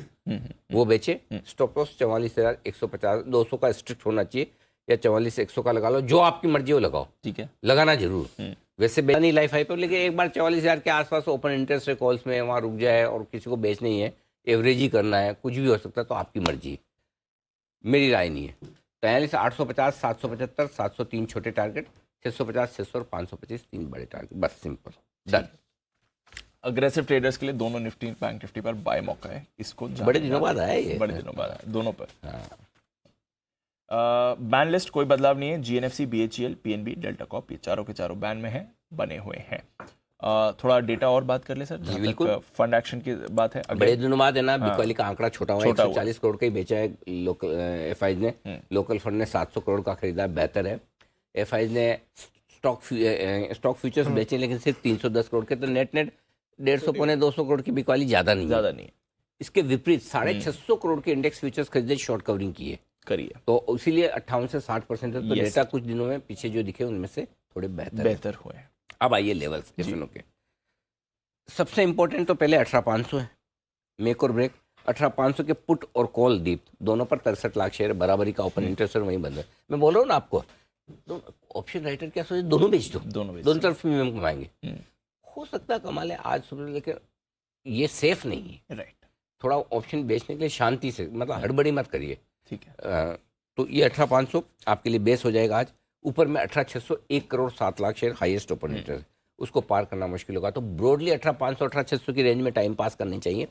वो बेचे। स्टॉप लॉस 44,150 200 का स्ट्रिक्ट होना चाहिए, या 44,100 का लगा लो, जो आपकी मर्जी हो लगाओ। ठीक है, लगाना जरूर। वैसे बेचना नहीं लाइफ हाई पर, लेकिन एक बार 44,000 के आसपास ओपन इंटरेस्ट कॉल्स में वहाँ रुक जाए और किसी को बेचना ही है, एवरेज ही करना है, कुछ भी हो सकता है, तो आपकी मर्जी, मेरी राय नहीं है। 43,850 775 703 छोटे टारगेट, 650 600 और 525 तीन बड़े टारगेट, बस सिंपल डन। अग्रेसिव ट्रेडर्स के लिए दोनों निफ्टी बैंक निफ्टी पर बाय मौका है। इसको बड़े दिनों बाद आया ये, बड़े दिनों बाद आया दोनों पर। बैन लिस्ट कोई बदलाव नहीं है। GNFC, BHEL, PNB, Delta Corp, ये चारों के चारों बैन में है, बने हुए हैं। थोड़ा डेटा और बात कर ले सर, बिल्कुल। फंड एक्शन की बात है। बड़े दिनों बाद है ना, बिकवाली का आंकड़ा छोटा हुआ है, 140 करोड़ का ही बेचा है लोकल एफआईज ने। लोकल फंड ने 700 करोड़ का खरीदा, बेहतर है। एफआईज ने स्टॉक फ्यूचर्स बेचे, लेकिन सिर्फ 310 करोड़ के, तो नेट 150 पौने 200 करोड़ की बिकवाली ज्यादा नहीं है। इसके विपरीत 650 करोड़ के इंडेक्स फ्यूचर्स खरीदे, शॉर्ट कवरिंग किए करिए, तो इसीलिए 58 से 60% है। तो डेटा कुछ दिनों में पीछे जो दिखे उनमें से थोड़े बेहतर हुए। अब आइए लेवल्स के। सबसे इंपॉर्टेंट तो पहले 18,500 है, मेक और ब्रेक। 18,500 के पुट और कॉल दीप दोनों पर 63 लाख शेयर, बराबरी का ओपन इंटरेस्ट वहीं बंद है। मैं बोल रहा हूँ ना आपको, तो ऑप्शन राइटर क्या सोचे, दोनों बेच दो, दोनों तरफ प्रीमियम कमाएंगे। हो सकता है कमा ले आज सुबह, लेकिन ये सेफ नहीं है। राइट, थोड़ा ऑप्शन बेचने के लिए शांति से, मतलब हड़बड़ी मत करिए। ठीक है, तो ये 18,500 आपके लिए बेस हो जाएगा आज। ऊपर में 18,600 1 crore 7 lakh share, highest open interest, उसको पार करना मुश्किल होगा। तो ब्रॉडली 18,500 18,600 की रेंज में टाइम पास करनी चाहिए।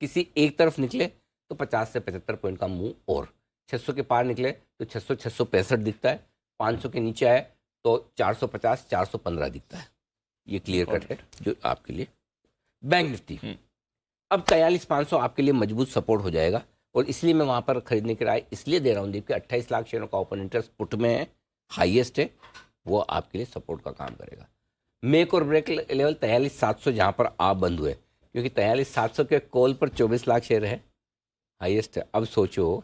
किसी एक तरफ निकले तो 50 से 75 पॉइंट का मूव, और 600 के पार निकले तो 600 665 दिखता है, 500 के नीचे आए तो 450 415 दिखता है। ये क्लियर कट है जो आपके लिए। बैंक निफ्टी अब 43,500 आपके लिए मजबूत सपोर्ट हो जाएगा, और इसलिए मैं वहां पर खरीदने की राय इसलिए दे रहा हूँ दीप कि 28 लाख शेयरों का ओपन इंटरेस्ट पुट में है, हाईएस्ट है, वो आपके लिए सपोर्ट का काम करेगा। मेक और ब्रेक लेवल 43,700 जहां पर आप बंद हुए, क्योंकि 43,700 के कॉल पर 24 लाख शेयर है, हाईएस्ट है। अब सोचो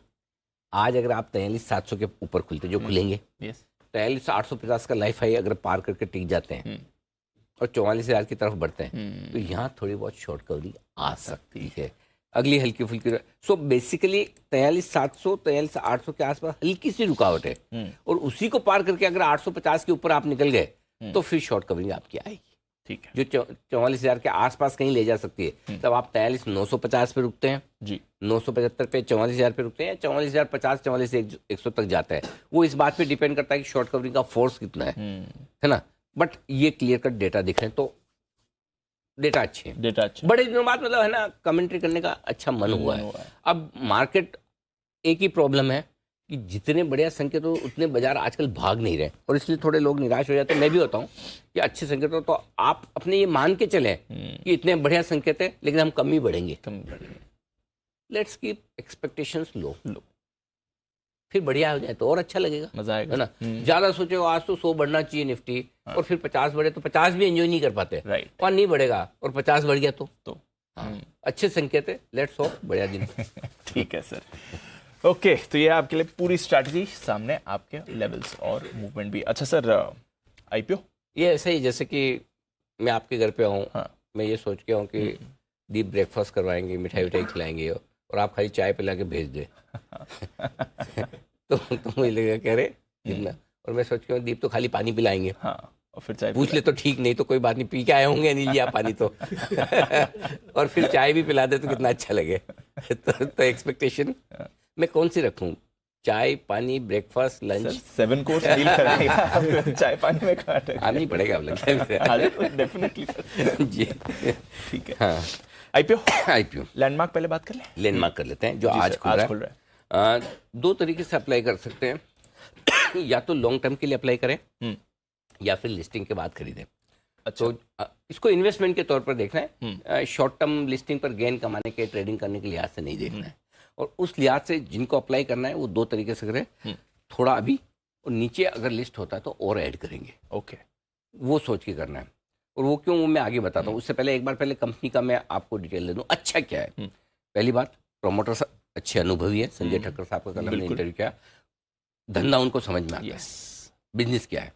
आज अगर आप 43,700 के ऊपर खुलते, जो खुलेंगे, 43,850 का लाइफ हाई अगर पार करके टिक जाते हैं और 44,000 की तरफ बढ़ते हैं, तो यहाँ थोड़ी बहुत शॉर्ट कवरिंग आ सकती है, अगली हल्की फुल्की। सो बेसिकली 43,700 43,800 के आसपास हल्की सी रुकावट है, और उसी को पार करके अगर 850 के ऊपर आप निकल गए तो फिर शॉर्ट कवरिंग आपकी आएगी, ठीक है, जो 44,000 के आसपास कहीं ले जा सकती है। तब आप 43,950 पे रुकते हैं जी, 975 पे 44,000 पे रुकते हैं, 44,050 44,100 तक जाता है। वो इस बात पे डिपेंड करता है कि शॉर्ट कवरिंग का फोर्स कितना है ना। बट ये क्लियर कट डेटा दिख रहे हैं, तो डेटा अच्छे हैं, डेटा अच्छा बड़े दिनों बाद मतलब है ना कमेंट्री करने का अच्छा मन हुआ है। अब मार्केट एक ही प्रॉब्लम है कि जितने बढ़िया संकेत हो उतने बाजार आजकल भाग नहीं रहे, और इसलिए थोड़े लोग निराश हो जाते हैं। मैं भी होता हूँ कि अच्छे संकेत हो तो आप अपने ये मान के चले कि इतने बढ़िया संकेत है, लेकिन हम कम ही बढ़ेंगे। लेट्स कीप एक्सपेक्टेशंस लो, फिर बढ़िया हो जाए तो और अच्छा लगेगा, मजा आएगा, है ना। ज्यादा सोचे आज तो 100 बढ़ना चाहिए निफ्टी, और फिर 50 बढ़े तो 50 भी एंजॉय नहीं कर पाते, राइट, और नहीं बढ़ेगा और 50 बढ़ गया तो अच्छे संकेत है। लेट्स होप बढ़िया दिन। ठीक है सर, ओके, तो ये आपके लिए पूरी स्ट्रैटेजी, सामने आपके लेवल्स और मूवमेंट भी। अच्छा सर, आईपीओ ये ऐसे ही जैसे कि मैं आपके घर पे आऊँ, मैं ये सोच के आऊँ कि दीप ब्रेकफास्ट करवाएंगे, मिठाई विठाई खिलाएंगे, और आप खाली चाय पिला के भेज दे तो मुझे लगेगा कह रहे कितना, और मैं सोच के आऊँ दीप तो खाली पानी पिलाएंगे, और फिर चाय पूछ ले तो ठीक, नहीं तो कोई बात नहीं, पी के आए होंगे नहीं लिया पानी तो और फिर चाय भी पिला दे तो कितना अच्छा लगे। तो एक्सपेक्टेशन मैं कौन सी रखूं, चाय पानी ब्रेकफास्ट लंच 7 कोर्स मील करेंगे चाय पानी में काट आना ही पड़ेगा, अब लगता है डेफिनेटली जी। ठीक है, हाँ, आईपीओ लैंडमार्क पहले बात कर लें, लैंडमार्क कर लेते हैं, जो आज खुल रहा है। दो तरीके से अप्लाई कर सकते हैं या तो लॉन्ग टर्म के लिए अप्लाई करें या फिर लिस्टिंग के बाद खरीदें। अच्छा, तो इसको इन्वेस्टमेंट के तौर पर देखना है, शॉर्ट टर्म लिस्टिंग पर गेन कमाने के ट्रेडिंग करने के लिहाज से नहीं देखना है। और उस लिहाज से जिनको अप्लाई करना है वो दो तरीके से करें, थोड़ा अभी, और नीचे अगर लिस्ट होता है तो और ऐड करेंगे, ओके, वो सोच के करना है। और वो क्यों, वो मैं आगे बताता हूँ। उससे पहले एक बार पहले कंपनी का मैं आपको डिटेल दे दूँ। अच्छा क्या है, पहली बात, प्रोमोटर अच्छे अनुभवी है, संजय ठक्कर साहब का कल हमने इंटरव्यू किया, धंधा उनको समझ में आता है, बिजनेस क्या है,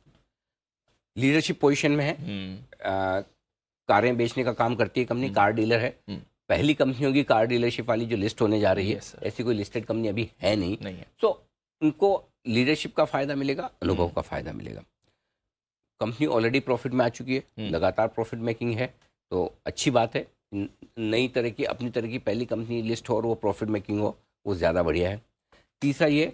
लीडरशिप पोजीशन में है, कारें बेचने का काम करती है कंपनी, कार डीलर है, पहली कंपनी होगी कार डीलरशिप वाली जो लिस्ट होने जा रही है, ऐसी कोई लिस्टेड कंपनी अभी है नहीं है। तो उनको लीडरशिप का फायदा मिलेगा, अनुभव का फायदा मिलेगा। कंपनी ऑलरेडी प्रॉफिट में आ चुकी है, लगातार प्रॉफिट मेकिंग है, तो अच्छी बात है। नई तरह की, अपनी तरह की पहली कंपनी लिस्ट हो और वो प्रॉफिट मेकिंग हो, वो ज़्यादा बढ़िया है। तीसरा ये,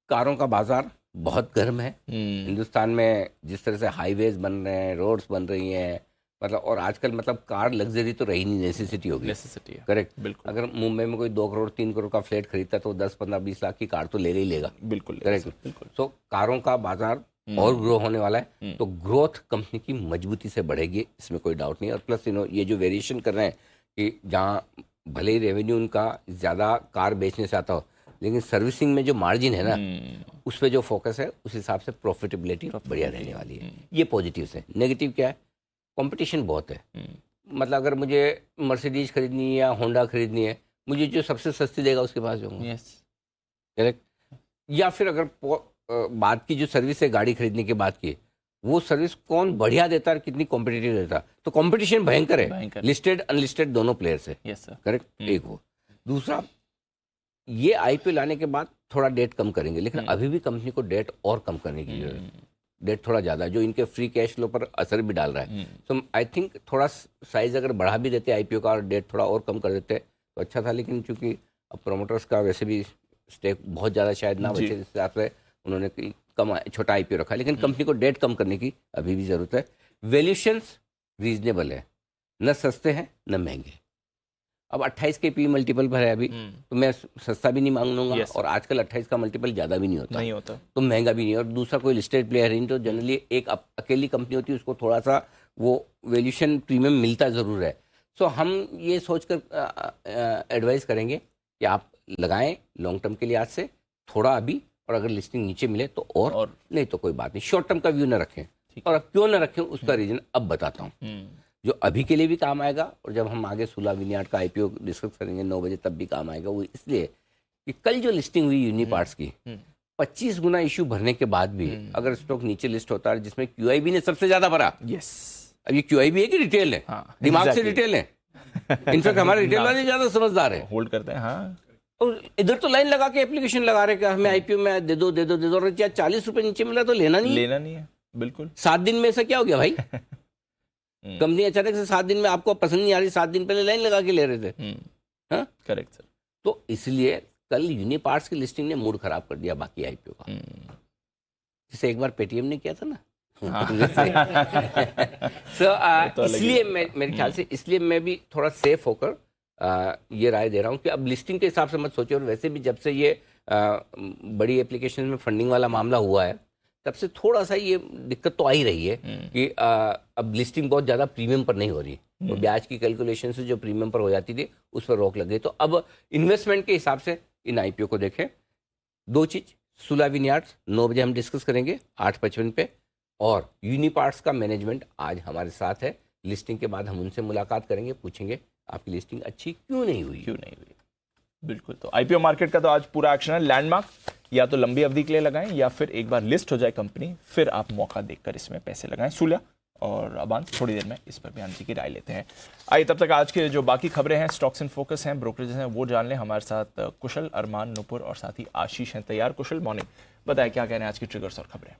कारों का बाजार बहुत गर्म है हिंदुस्तान में, जिस तरह से हाईवेज बन रहे हैं, रोड्स बन रही हैं, मतलब, और आजकल मतलब कार लग्जरी तो रही नहीं, नेसेसिटी होगी, नेसेसिटी है, करेक्ट, बिल्कुल। अगर मुंबई में कोई 2 करोड़ 3 करोड़ का फ्लैट खरीदता है तो 10 15 20 लाख की कार तो लेगा ही लेगा, बिल्कुल, करेक्ट, बिल्कुल। तो कारों का बाजार और ग्रो होने वाला है, तो ग्रोथ कंपनी की मजबूती से बढ़ेगी, इसमें कोई डाउट नहीं। और प्लस ये जो वेरिएशन कर रहे हैं कि जहाँ भले ही रेवेन्यू उनका ज़्यादा कार बेचने से आता हो, लेकिन सर्विसिंग में जो मार्जिन है ना, उस पर जो फोकस है, उस हिसाब से प्रॉफिटेबिलिटी बढ़िया रहने वाली है। ये पॉजिटिव है। नेगेटिव क्या है, कंपटीशन बहुत है। मतलब अगर मुझे मर्सिडीज खरीदनी है या होंडा खरीदनी है, मुझे जो सबसे सस्ती देगा उसके पास जाऊंगा, करेक्ट। या फिर अगर बात की जो सर्विस है गाड़ी खरीदने के बाद की, वो सर्विस कौन बढ़िया देता है, कितनी कॉम्पिटिटिव देता है, तो कंपटीशन भयंकर है, लिस्टेड अनलिस्टेड दोनों प्लेयर्स है, करेक्ट, एक वो। दूसरा, ये आईपीओ लाने के बाद थोड़ा डेट कम करेंगे, लेकिन अभी भी कंपनी को डेट और कम करने की जरूरत है। डेट थोड़ा ज़्यादा, जो इनके फ्री कैश फ्लो पर असर भी डाल रहा है। तो आई थिंक थोड़ा साइज अगर बढ़ा भी देते आईपीओ का और डेट थोड़ा और कम कर देते तो अच्छा था। लेकिन चूंकि अब प्रोमोटर्स का वैसे भी स्टेक बहुत ज़्यादा शायद ना बचे, जिस हिसाब से उन्होंने कम छोटा आईपीओ रखा, लेकिन कंपनी को डेट कम करने की अभी भी ज़रूरत है। वैल्यूशंस रीजनेबल है, न सस्ते हैं न महंगे। अब 28 के पी मल्टीपल पर है अभी, तो मैं सस्ता भी नहीं मांगूंगा, और आजकल 28 का मल्टीपल ज़्यादा भी नहीं होता, तो महंगा भी नहीं। और दूसरा, कोई लिस्टेड प्लेयर नहीं, तो जनरली एक अकेली कंपनी होती है, उसको थोड़ा सा वो वैल्यूशन प्रीमियम मिलता ज़रूर है। सो हम ये सोचकर एडवाइस करेंगे कि आप लगाएं लॉन्ग टर्म के लिए आज से थोड़ा अभी, और अगर लिस्टिंग नीचे मिले तो और नहीं तो कोई बात नहीं, शॉर्ट टर्म का व्यू न रखें। और अब क्यों न रखें उसका रीजन अब बताता हूँ, जो अभी के लिए भी काम आएगा और जब हम आगे सुला विनियार्ड का आईपीओ डिस्कस करेंगे 9 बजे तब भी काम आएगा। वो इसलिए कि कल जो लिस्टिंग हुई यूनिपार्ट्स की 25 गुना इशू भरने के बाद भी अगर स्टॉक नीचे लिस्ट होता है, जिसमें क्यूआईबी ने सबसे ज्यादा भरा। यस, अब ये क्यूआईबी है कि रिटेल है? दिमाग से रिटेल है। इनफैक्ट हमारे रिटेल वाले ज्यादा समझदार है, होल्ड करते हैं। हाँ, और इधर तो लाइन लगा के एप्लीकेशन लगा रहे कि हमें आईपीओ में दे दो दे दो दे दो, और 40 रुपए नीचे मिला तो लेना नहीं है। बिल्कुल 7 दिन में ऐसा क्या हो गया भाई? कंपनी अचानक से 7 दिन में आपको पसंद नहीं आ रही, 7 दिन पहले लाइन लगा के ले रहे थे। हाँ, करेक्ट सर। तो इसलिए कल यूनिपार्ट्स की लिस्टिंग ने मूड खराब कर दिया बाकी आईपीओ का, जिसे एक बार पेटीएम ने किया था ना। इसलिए मेरे ख्याल से इसलिए मैं भी थोड़ा सेफ होकर ये राय दे रहा हूँ कि अब लिस्टिंग के हिसाब से मत सोचिए। और वैसे भी जब से ये बड़ी एप्लीकेशन में फंडिंग वाला मामला हुआ है तब से थोड़ा सा ये दिक्कत तो आ ही रही है कि अब लिस्टिंग बहुत ज़्यादा प्रीमियम पर नहीं हो रही, तो ब्याज की कैलकुलेशन से जो प्रीमियम पर हो जाती थी उस पर रोक लग गई। तो अब इन्वेस्टमेंट के हिसाब से इन आईपीओ को देखें। 2 चीज़, सुला विनियार्ड्स 9 बजे हम डिस्कस करेंगे 8:55 पे, और यूनिपार्ट्स का मैनेजमेंट आज हमारे साथ है। लिस्टिंग के बाद हम उनसे मुलाकात करेंगे, पूछेंगे आपकी लिस्टिंग अच्छी क्यों नहीं हुई। बिल्कुल। तो आईपीओ मार्केट का तो आज पूरा एक्शन है। लैंडमार्क या तो लंबी अवधि के लिए लगाएं या फिर एक बार लिस्ट हो जाए कंपनी फिर आप मौका देखकर इसमें पैसे लगाएं। सूल्या और अबांस थोड़ी देर में इस पर भी आंटी की राय लेते हैं। आइए तब तक आज के जो बाकी खबरें हैं, स्टॉक्स इन फोकस हैं, ब्रोकरेजेस हैं, वो जान लें। हमारे साथ कुशल, अरमान, नुपुर और साथ ही आशीष हैं तैयार। कुशल, मॉर्निंग, बताएं क्या कह रहे हैं आज की ट्रिगर्स और खबरें।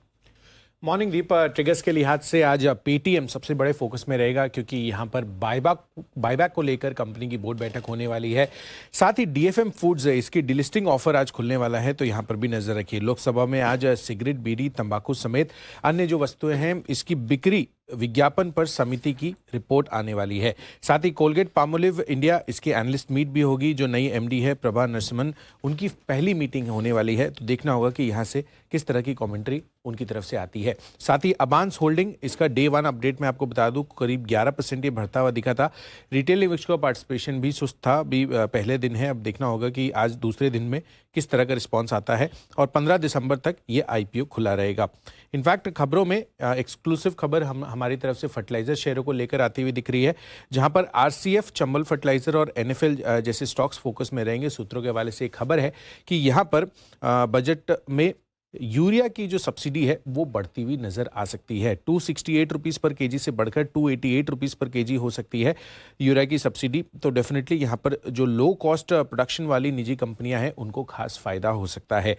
मॉर्निंग दीप, ट्रिगर्स के लिहाज से आज पेटीएम सबसे बड़े फोकस में रहेगा, क्योंकि यहाँ पर बायबैक को लेकर कंपनी की बोर्ड बैठक होने वाली है। साथ ही डीएफएम फूड्स इसकी डिलिस्टिंग ऑफर आज खुलने वाला है, तो यहाँ पर भी नजर रखिए। लोकसभा में आज सिगरेट, बीड़ी, तंबाकू समेत अन्य जो वस्तुएं हैं इसकी बिक्री विज्ञापन पर समिति की रिपोर्ट आने वाली है। साथ ही कोलगेट पामोलिव इंडिया इसकी एनालिस्ट मीट भी होगी। जो नई एमडी है प्रभा नरसिम्हन, उनकी पहली मीटिंग होने वाली है, तो देखना होगा कि यहाँ से किस तरह की कमेंट्री उनकी तरफ से आती है। साथ ही अबांस होल्डिंग, इसका डे 1 अपडेट में आपको बता दूं करीब 11% ये बढ़ता हुआ दिखा था। रिटेल इन्वेस्टर का पार्टिसिपेशन भी सुस्त था, भी पहले दिन है, अब देखना होगा कि आज दूसरे दिन में किस तरह का रिस्पॉन्स आता है। और 15 दिसंबर तक ये आईपीओ खुला रहेगा। इनफैक्ट खबरों में एक्सक्लूसिव खबर हमारी तरफ से फर्टिलाइजर शेयरों को लेकर आती हुई दिख रही है, जहां पर आरसीएफ, चंबल फर्टिलाइजर और एनएफएल जैसे स्टॉक्स फोकस में रहेंगे। सूत्रों के हवाले से एक खबर है कि यहां पर बजट में यूरिया की जो सब्सिडी है वो बढ़ती हुई नजर आ सकती है। 268 रुपीस पर केजी से बढ़कर 288 रुपीस पर केजी हो सकती है यूरिया की सब्सिडी। तो डेफिनेटली यहाँ पर जो लो कॉस्ट प्रोडक्शन वाली निजी कंपनियां हैं उनको खास फायदा हो सकता है।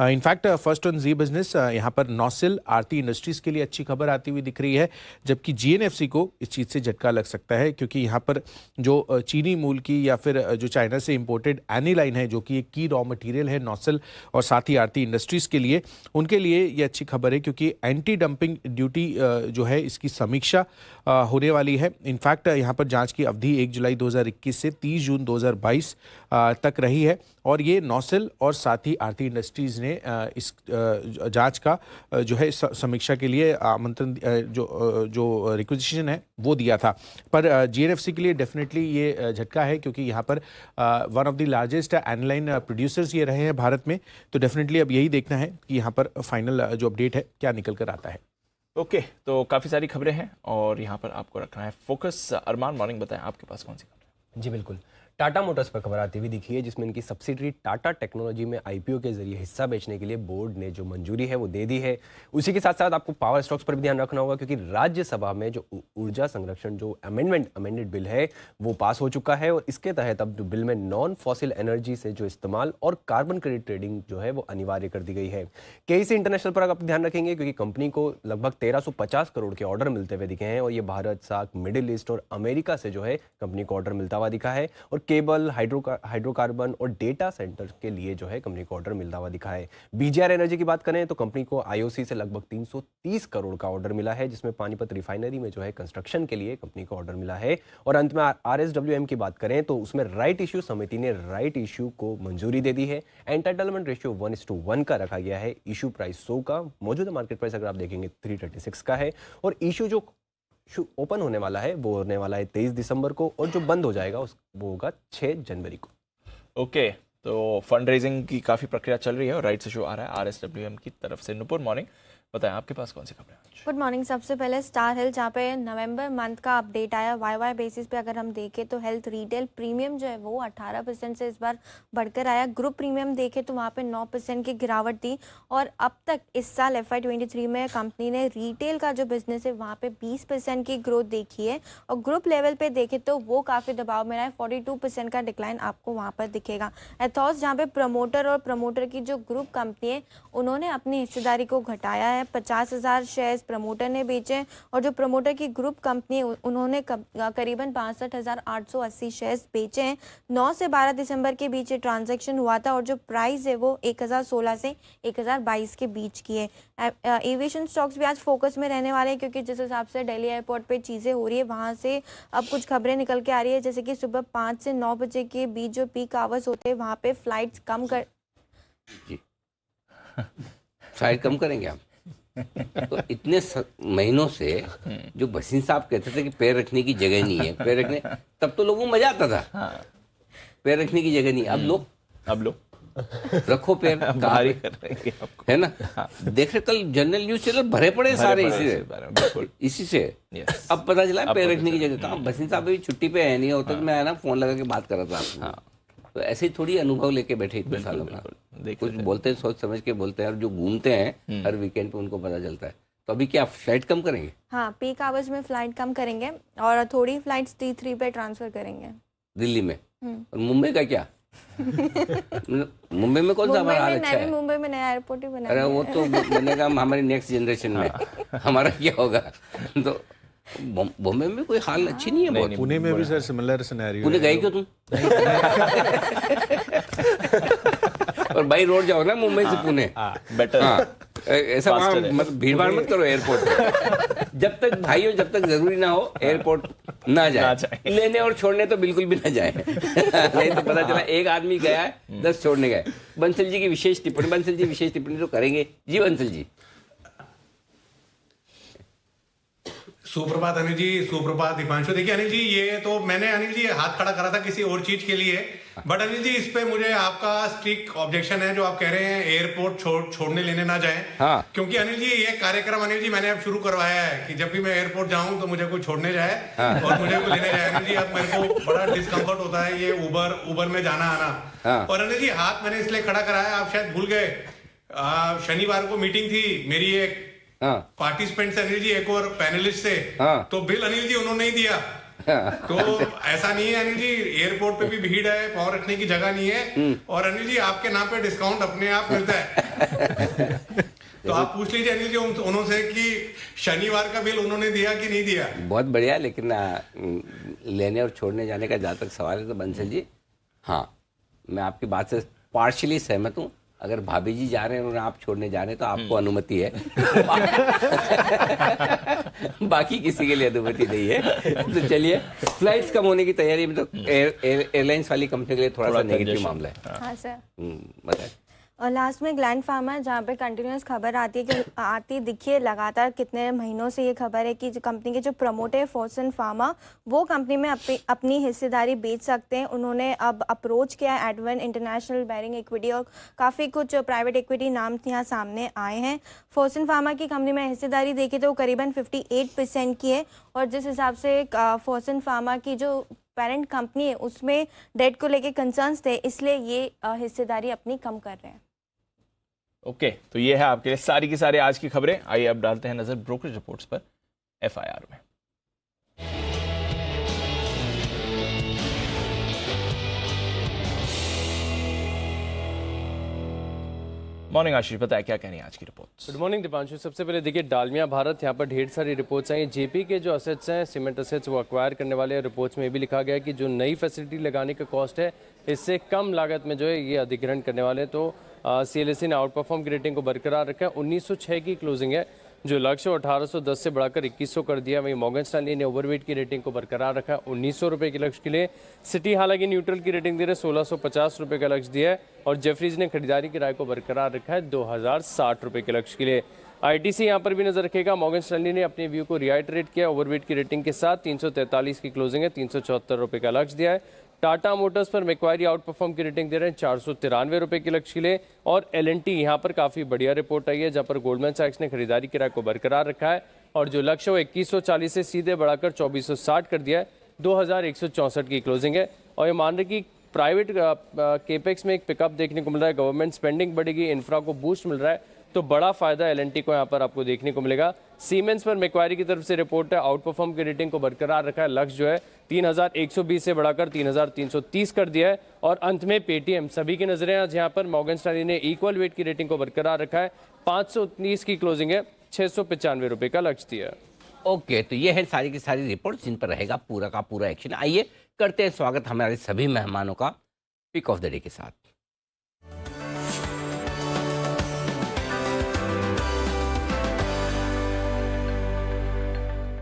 In fact first on Zee Business यहाँ पर नौसिल, आरती इंडस्ट्रीज के लिए अच्छी खबर आती हुई दिख रही है, जबकि जीएनएफसी को इस चीज़ से झटका लग सकता है, क्योंकि यहाँ पर जो चीनी मूल की या फिर जो चाइना से इंपोर्टेड एनीलाइन है, जो कि एक की रॉ मटेरियल है नौसिल और साथ ही आरती इंडस्ट्रीज के लिए, उनके लिए ये अच्छी खबर है, क्योंकि एंटी डंपिंग ड्यूटी जो है इसकी समीक्षा होने वाली है। इनफैक्ट यहाँ पर जांच की अवधि 1 जुलाई 2021 से 30 जून 2022 तक रही है, और ये नौसिल और साथ ही आरती इंडस्ट्रीज ने इस जांच का जो है समीक्षा के लिए आमंत्रण, जो रिक्वेजिशन है वो दिया था। पर जीएनएफसी के लिए डेफिनेटली ये झटका है, क्योंकि यहाँ पर one of the largest online producers ये रहे हैं भारत में। तो डेफिनेटली अब यही देखना है कि यहाँ पर फाइनल जो अपडेट है क्या निकल कर आता है। ओके, तो काफ़ी सारी खबरें हैं और यहाँ पर आपको रखना है फोकस। अरमान, मॉर्निंग, बताएं आपके पास कौन सी खबर है। जी बिल्कुल, टाटा मोटर्स पर खबर आती हुई दिखी है, जिसमें इनकी सब्सिडरी टाटा टेक्नोलॉजी में आईपीओ के जरिए हिस्सा बेचने के लिए बोर्ड ने जो मंजूरी है वो दे दी है। उसी के साथ साथ आपको पावर स्टॉक्स पर भी ध्यान रखना होगा, क्योंकि राज्यसभा में जो ऊर्जा संरक्षण जो अमेंडेड बिल है वो पास हो चुका है, और इसके तहत अब बिल में नॉन फॉसिल एनर्जी से जो इस्तेमाल और कार्बन क्रेडिट ट्रेडिंग जो है वो अनिवार्य कर दी गई है। केईसी इंटरनेशनल पर आप ध्यान रखेंगे, क्योंकि कंपनी को लगभग 1350 करोड़ के ऑर्डर मिलते हुए दिखे हैं, और ये भारत, सार्क, मिडिल ईस्ट और अमेरिका से जो है कंपनी को ऑर्डर मिलता हुआ दिखा है। और केबल, हाइड्रोकार्बन और डेटा सेंटर के लिए जो है कंपनी को ऑर्डर मिलता हुआ दिखा है। बीजीआर एनर्जी की बात करें तो कंपनी को आईओसी से लगभग 330 करोड़ का ऑर्डर मिला है, जिसमें पानीपत रिफाइनरी में जो है कंस्ट्रक्शन के लिए कंपनी को ऑर्डर मिला है। और अंत में आरएसडब्ल्यूएम की बात करें तो उसमें राइट इश्यू समिति ने राइट इश्यू को मंजूरी दे दी है। एंटाइटलमेंट रेशियो 1:1 का रखा गया है। इशू प्राइस 100 का, मौजूदा मार्केट प्राइस अगर आप देखेंगे 336 का है, और इशू जो ओपन होने वाला है वो होने वाला है 23 दिसंबर को, और जो बंद हो जाएगा वो होगा 6 जनवरी को। ओके, तो फंड रेजिंग की काफ़ी प्रक्रिया चल रही है और राइट से शो आ रहा है RSWM की तरफ से। नुपुर, मॉर्निंग, बताएं आपके पास कौन सी खबरें हैं आज? Good morning. सबसे पहले स्टार हेल्थ, जहाँ पे नवंबर मंथ का अपडेट आया वाई बेसिस पे अगर हम देखें तो हेल्थ रिटेल प्रीमियम जो है वो 18% से इस बार बढ़कर आया। ग्रुप प्रीमियम देखें तो वहाँ पे 9% की गिरावट थी, और अब तक इस साल FY23 में कंपनी ने रिटेल का जो बिजनेस है वहाँ पे 20% की ग्रोथ देखी है, और ग्रुप लेवल पे देखें तो वो काफ़ी दबाव में रहा है, 42% का डिक्लाइन आपको वहाँ पर दिखेगा। एथॉस, जहाँ पे प्रमोटर और प्रमोटर की जो ग्रुप कंपनी है उन्होंने अपनी हिस्सेदारी को घटाया है, 50,000 शेयर्स प्रमोटर ने बेचे, और जो प्रमोटर की ग्रुप कंपनी है उन्होंने करीबन 62,880 शेयर्स बेचे हैं। 9 से 12 दिसंबर के बीच ये ट्रांजैक्शन हुआ था, और जो प्राइस है वो 1016 से 1022 के बीच की है। एविएशन स्टॉक्स भी आज फोकस में रहने वाले हैं, क्योंकि जिस हिसाब से दिल्ली एयरपोर्ट पे चीज़ें हो रही है वहाँ से अब कुछ खबरें निकल के आ रही है, जैसे कि सुबह 5 से 9 बजे के बीच जो पीक आवर्स होते हैं वहाँ पे फ्लाइट्स कम कर शायद कम करेंगे आप। तो इतने महीनों से जो भसीन साहब कहते थे कि पैर रखने की जगह नहीं है, पैर रखने, तब तो लोगों को मजा आता था। पैर रखने की जगह नहीं, अब लोग रखो पैर, बाहर कर रहेंगे आपको, है ना। देख रहे कल जनरल न्यूज चैनल भरे पड़े सारे इसी से। अब पता चला पैर रखने की जगह। कहा भसीन साहब अभी छुट्टी पे है नहीं, होता तो मैं आया ना फोन लगा के बात कर रहा था आपको। तो ऐसे ही थोड़ी अनुभव लेके बैठे इतने सालों का, कुछ बोलते हैं सोच समझ के बोलते हैं, और जो घूमते हैं हर वीकेंड पे उनको पता चलता है। तो अभी क्या फ्लाइट कम करेंगे? हाँ, पीक आवर्स में फ्लाइट कम करेंगे, और थोड़ी फ्लाइट्स T3 पे ट्रांसफर करेंगे दिल्ली में। और मुंबई का क्या? मुंबई में कौन सा हमारा हाल अच्छा है? मुंबई में नया एयरपोर्ट ही बना। अरे वो तो बनेगा हमारी नेक्स्ट जनरेशन में, हमारा क्या होगा? तो बॉम्बे में कोई हाल अच्छी नहीं है बहुत। पुणे में भी सर सिमिलर सिनेरियो। पुणे गए क्यों तुम? और बाई रोड जाओ ना मुंबई से पुणे, बेटर। ऐसा वहाँ मतलब भीड़ भाड़ मत करो एयरपोर्ट पे। जब तक भाइयों, जब तक जरूरी ना हो एयरपोर्ट ना जाए। लेने और छोड़ने तो बिल्कुल भी ना जाए। नहीं तो पता चला एक आदमी गया है 10 छोड़ने गए। बंसल जी की विशेष टिप्पणी, बंसल जी विशेष टिप्पणी तो करेंगे जी। बंसल जी, सुप्रभात अनिल जी, सुप्रभात दीपांशु। देखिए अनिल जी, ये तो मैंने अनिल जी हाथ खड़ा करा था किसी और चीज के लिए, बट अनिल जी इस पे मुझे आपका स्ट्रिक्ट ऑब्जेक्शन है जो आप कह रहे हैं एयरपोर्ट छोड़ने लेने ना जाएं। हाँ। क्योंकि अनिल जी ये कार्यक्रम अनिल जी मैंने अब शुरू करवाया है कि जब भी मैं एयरपोर्ट जाऊं तो मुझे कोई छोड़ने जाए और मुझे कोई लेने जाए। अनिल जी अब मेरे को बड़ा डिस्कम्फर्ट होता है ये उबर में जाना आना। और अनिल जी हाथ मैंने इसलिए खड़ा कराया, आप शायद भूल गए, शनिवार को मीटिंग थी मेरी एक पार्टिसिपेंट से अनिल जी, एक और पैनलिस्ट से, तो बिल अनिल जी उन्होंने नहीं दिया। तो ऐसा नहीं है अनिल जी, एयरपोर्ट पे भी भीड़ है, पाँव रखने की जगह नहीं है, और अनिल जी आपके नाम पे डिस्काउंट अपने आप मिलता है। तो आप पूछ लीजिए अनिल जी उन्होंने कि शनिवार का बिल उन्होंने दिया कि नहीं दिया। बहुत बढ़िया। लेकिन लेने और छोड़ने जाने का जहाँ तक सवाल है तो बंसल जी, हाँ मैं आपकी बात से पार्शियली सहमत हूँ। अगर भाभी जी जा रहे हैं और आप छोड़ने जा रहे हैं तो आपको अनुमति है। बाकी किसी के लिए अनुमति नहीं है। तो चलिए, फ्लाइट्स कम होने की तैयारी में तो एयरलाइंस वाली कंपनी के लिए थोड़ा सा नेगेटिव मामला है। हाँ सर। बताएं। और लास्ट में ग्लैंड फार्मा, जहाँ पे कंटिन्यूस खबर आती है कि आती दिखिए लगातार कितने महीनों से ये खबर है कि जो कंपनी के जो प्रमोटर है फोर्सन फार्मा, वो कंपनी में अपनी हिस्सेदारी बेच सकते हैं। उन्होंने अब अप्रोच किया है एडवन इंटरनेशनल, बेरिंग इक्विटी और काफ़ी कुछ प्राइवेट इक्विटी नाम यहाँ सामने आए हैं। फोर्सन फार्मा की कंपनी में हिस्सेदारी देखी तो करीबन 58% की है, और जिस हिसाब से फोर्सन फार्मा की जो पेरेंट कंपनी है उसमें डेट को लेके कंसर्न्स थे, इसलिए ये हिस्सेदारी अपनी कम कर रहे हैं। ओके, तो ये है आपके लिए सारी की सारी आज की खबरें। आइए अब डालते हैं नजर ब्रोकरेज रिपोर्ट्स पर FIR में। मॉर्निंग आशीष, बताया क्या कहनी है आज की रिपोर्ट्स? Good morning Deepanshu. सबसे पहले देखिए डालमिया भारत, यहाँ पर ढेर सारी रिपोर्ट्स आई। जेपी के जो असेट्स हैं, सीमेंट असेट्स, वो एक्वायर करने वाले रिपोर्ट्स में ये भी लिखा गया है कि जो नई फैसिलिटी लगाने का कॉस्ट है इससे कम लागत में जो है ये अधिग्रहण करने वाले। तो CLSC ने आउट परफॉर्म की रेटिंग को बरकरार रखा है। 1906 की क्लोजिंग है, जो लक्ष्य 1810 से बढ़ाकर 2100 कर दिया। वहीं मॉर्गन स्टैनली ने ओवरवेट की रेटिंग को बरकरार रखा है 1900 रुपये के लक्ष्य के लिए। सिटी हालांकि न्यूट्रल की रेटिंग दे रहे 1650 रुपये का लक्ष्य दिया है, और जेफरीज ने खरीदारी की राय को बरकरार रखा है 2060 रुपये के लक्ष्य के लिए। आईटीसी यहाँ पर भी नजर रखेगा। मॉर्गन स्टैनली ने अपने व्यू को रिआइटरेट किया, ओवरवेट की रेटिंग के साथ 343 की क्लोजिंग है, 374 रुपए का लक्ष्य दिया है। टाटा मोटर्स पर मैक्वारी आउट परफॉर्म की रेटिंग दे रहे हैं 493 रुपए के लक्ष्य के लिए। और एलएनटी यहाँ पर काफी बढ़िया रिपोर्ट आई है, जहां पर गोल्डमैन सैक्स ने खरीदारी किराए को बरकरार रखा है और जो लक्ष्य वो 2140 से सीधे बढ़ाकर 2460 कर दिया है। 2164 की क्लोजिंग है और ये मान रहे कि प्राइवेट केपेक्स में एक पिकअप देखने को मिल रहा है, गवर्नमेंट स्पेंडिंग बढ़ेगी, इंफ्रा को बूस्ट मिल रहा है, तो बड़ा फायदा एलएनटी को यहाँ पर आपको देखने को मिलेगा। सीमेंस पर मैक्वारी की तरफ से रिपोर्ट है, आउट परफॉर्म की रेटिंग को बरकरार रखा है, लक्ष्य जो है 3120 से बढ़ाकर 3330 कर दिया है। और अंत में पेटीएम, सभी की नजरें आज यहाँ पर मॉर्गन स्टैनली ने इक्वल वेट की रेटिंग को बरकरार रखा है, 519 की क्लोजिंग है, 695 रुपए का लक्ष्य दिया है। ओके, तो ये है सारी की सारी रिपोर्ट जिन पर रहेगा पूरा का पूरा एक्शन। आइए करते हैं स्वागत हमारे सभी मेहमानों का पिक ऑफ द डे के साथ।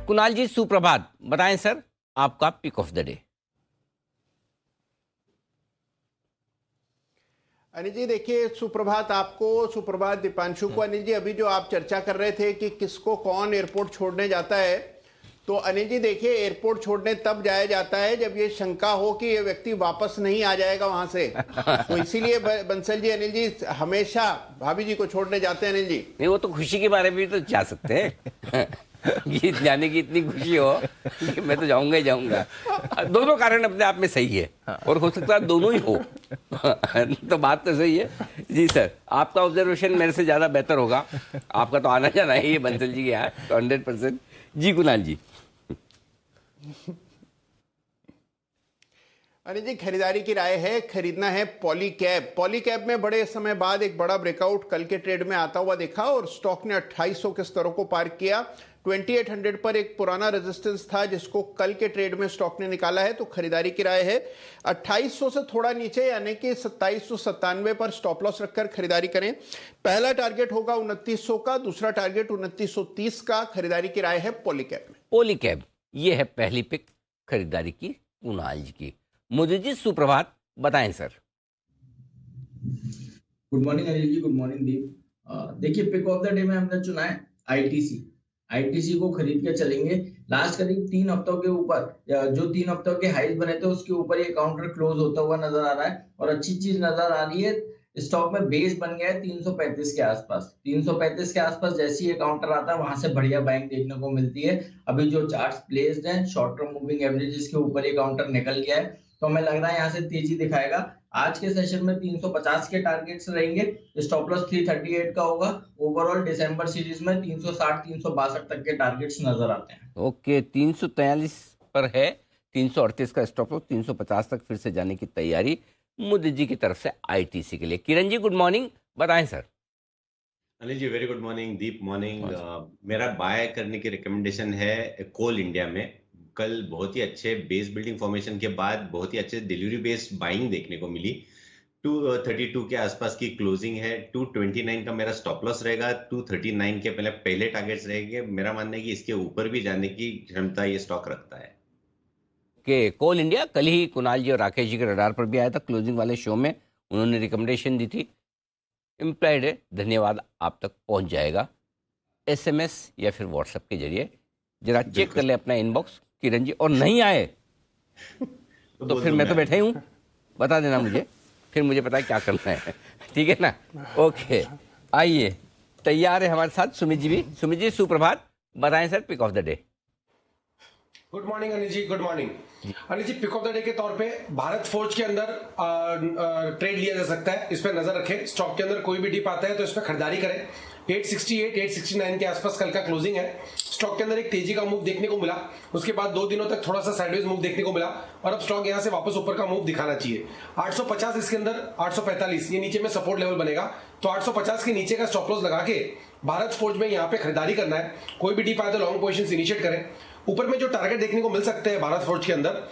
कुणाल जी सुप्रभात, बताएं सर आपका pick of the day. Anil ji देखिए, सुप्रभात आपको, सुप्रभात दीपांशु को। अनिल जी अभी जो आप चर्चा कर रहे थे कि किसको कौन एयरपोर्ट छोड़ने जाता है, तो अनिल जी देखिए एयरपोर्ट छोड़ने तब जाया जाता है जब ये शंका हो कि ये व्यक्ति वापस नहीं आ जाएगा वहां से। तो इसीलिए बंसल जी, अनिल जी हमेशा भाभी जी को छोड़ने जाते हैं। अनिल जी नहीं, वो तो खुशी के बारे में भी तो जा सकते हैं ये जाने की इतनी खुशी हो कि मैं तो जाऊंगा ही जाऊंगा। दोनों कारण अपने आप में सही है और हो सकता है दोनों ही हो तो बात तो सही है जी। सर आपका ऑब्जर्वेशन मेरे से ज्यादा बेहतर होगा, आपका तो आना जाना है ये बंसल जी के यहाँ तो 100%। जी कुणाल जी। अनिल जी खरीदारी की राय है, खरीदना है पॉलीकैब। पॉलीकैब में बड़े समय बाद एक बड़ा ब्रेकआउट कल के ट्रेड में आता हुआ देखा और स्टॉक ने 2800 के स्तरों को पार किया। 2800 पर एक पुराना रेजिस्टेंस था जिसको कल के ट्रेड में स्टॉक ने निकाला है, तो खरीदारी की राय है 2800 से थोड़ा नीचे यानी कि 2797 पर स्टॉप लॉस रखकर खरीदारी करें। पहला टारगेट होगा 2900 का, दूसरा टारगेट 2930 का। खरीदारी की राय है पॉलीकैब में। पॉलीकैब ये है पहली पिक खरीदारी की कुणाल जी की। मुझे जी सुप्रभात, बताएं sir. Good morning Anil ji, good morning दीप। देखिए पिक ऑफ द डे में हमने चुना है आईटीसी को खरीद के चलेंगे। लास्ट करीब 3 हफ्तों के ऊपर जो 3 हफ्तों के हाईज बने थे उसके ऊपर ये काउंटर क्लोज होता हुआ नजर आ रहा है और अच्छी चीज नजर आ रही है, स्टॉक में बेस बन गया है 335 के आसपास। 335 के आसपास जैसे ये काउंटर आता है वहां से बढ़िया बाइंग देखने को मिलती है। अभी जो चार्ट्स प्लेस्ड हैं शॉर्ट टर्म मूविंग एवरेजेस के ऊपर ये काउंटर निकल गया है, तो हमें लग रहा है यहाँ से तेजी दिखाएगा। आज के सेशन में 350 के टारगेट्स रहेंगे, स्टॉप लॉस 338 का होगा। ओवरऑल दिसंबर सीरीज में 360 362 तक के टारगेट्स नजर आते हैं। ओके, 343 पर है, 338 का स्टॉप लॉस, 350 तक फिर से जाने की तैयारी मोदी जी की तरफ से आईटीसी के लिए। किरण जी गुड मॉर्निंग, बताएं sir. Anil ji very good morning, दीप मॉर्निंग। मेरा बाय करने की रिकमेंडेशन है कोल इंडिया में। कल बहुत ही अच्छे बेस बिल्डिंग फॉर्मेशन के बाद बहुत ही अच्छे डिलीवरी बेस्ड बाइंग देखने को मिली। 232 के आसपास की क्लोजिंग है। 229 का मेरा स्टॉप लॉस रहेगा। 239 के पहले टारगेट्स रहेंगे। मेरा मानना है कि इसके ऊपर भी जाने की क्षमता ये स्टॉक रखता है। कि कोल इंडिया कल ही कुणाल जी और राकेश जी के रडार पर भी आया था, क्लोजिंग वाले शो में उन्होंने रिकमेंडेशन दी थी। इम्प्लाइड है, धन्यवाद आप तक पहुंच जाएगा एसएमएस या फिर व्हाट्सएप के जरिए। जरा चेक कर ले अपना इनबॉक्स किरण जी, और नहीं आए तो फिर मैं तो बैठा ही हूँ, बता देना मुझे, फिर मुझे पता है क्या करना है। ठीक है ना। ओके, आइए तैयार है हमारे साथ सुमित जी भी। सुमित जी सुप्रभात, बताएं sir pick of the day. Good morning Anil ji, good morning Anil ji. Pick of the day के तौर पे भारत फोर्ज के अंदर ट्रेड लिया जा सकता है, इस पर नजर रखें। स्टॉक के अंदर कोई भी डिप आता है तो इस पर खरीदारी करें। 868 869 के आसपास कल का क्लोजिंग है। स्टॉक के अंदर एक तेजी का मूव देखने को मिला, उसके बाद 2 दिनों तक थोड़ा सा साइडवेज मूव देखने को मिला और अब स्टॉक यहां से वापस ऊपर का मूव दिखाना चाहिए। 850 इसके अंदर 845 ये नीचे में सपोर्ट लेवल बनेगा, तो 850 के नीचे का स्टॉप लॉस लगा के भारत फोर्ज में यहाँ पे खरीदारी करना है। कोई भी डिप आए तो लॉन्ग पोजीशन इनिशिएट करें। ऊपर में जो टारगेट देखने को मिल सकते हैं भारत फोर्ज के अंदर,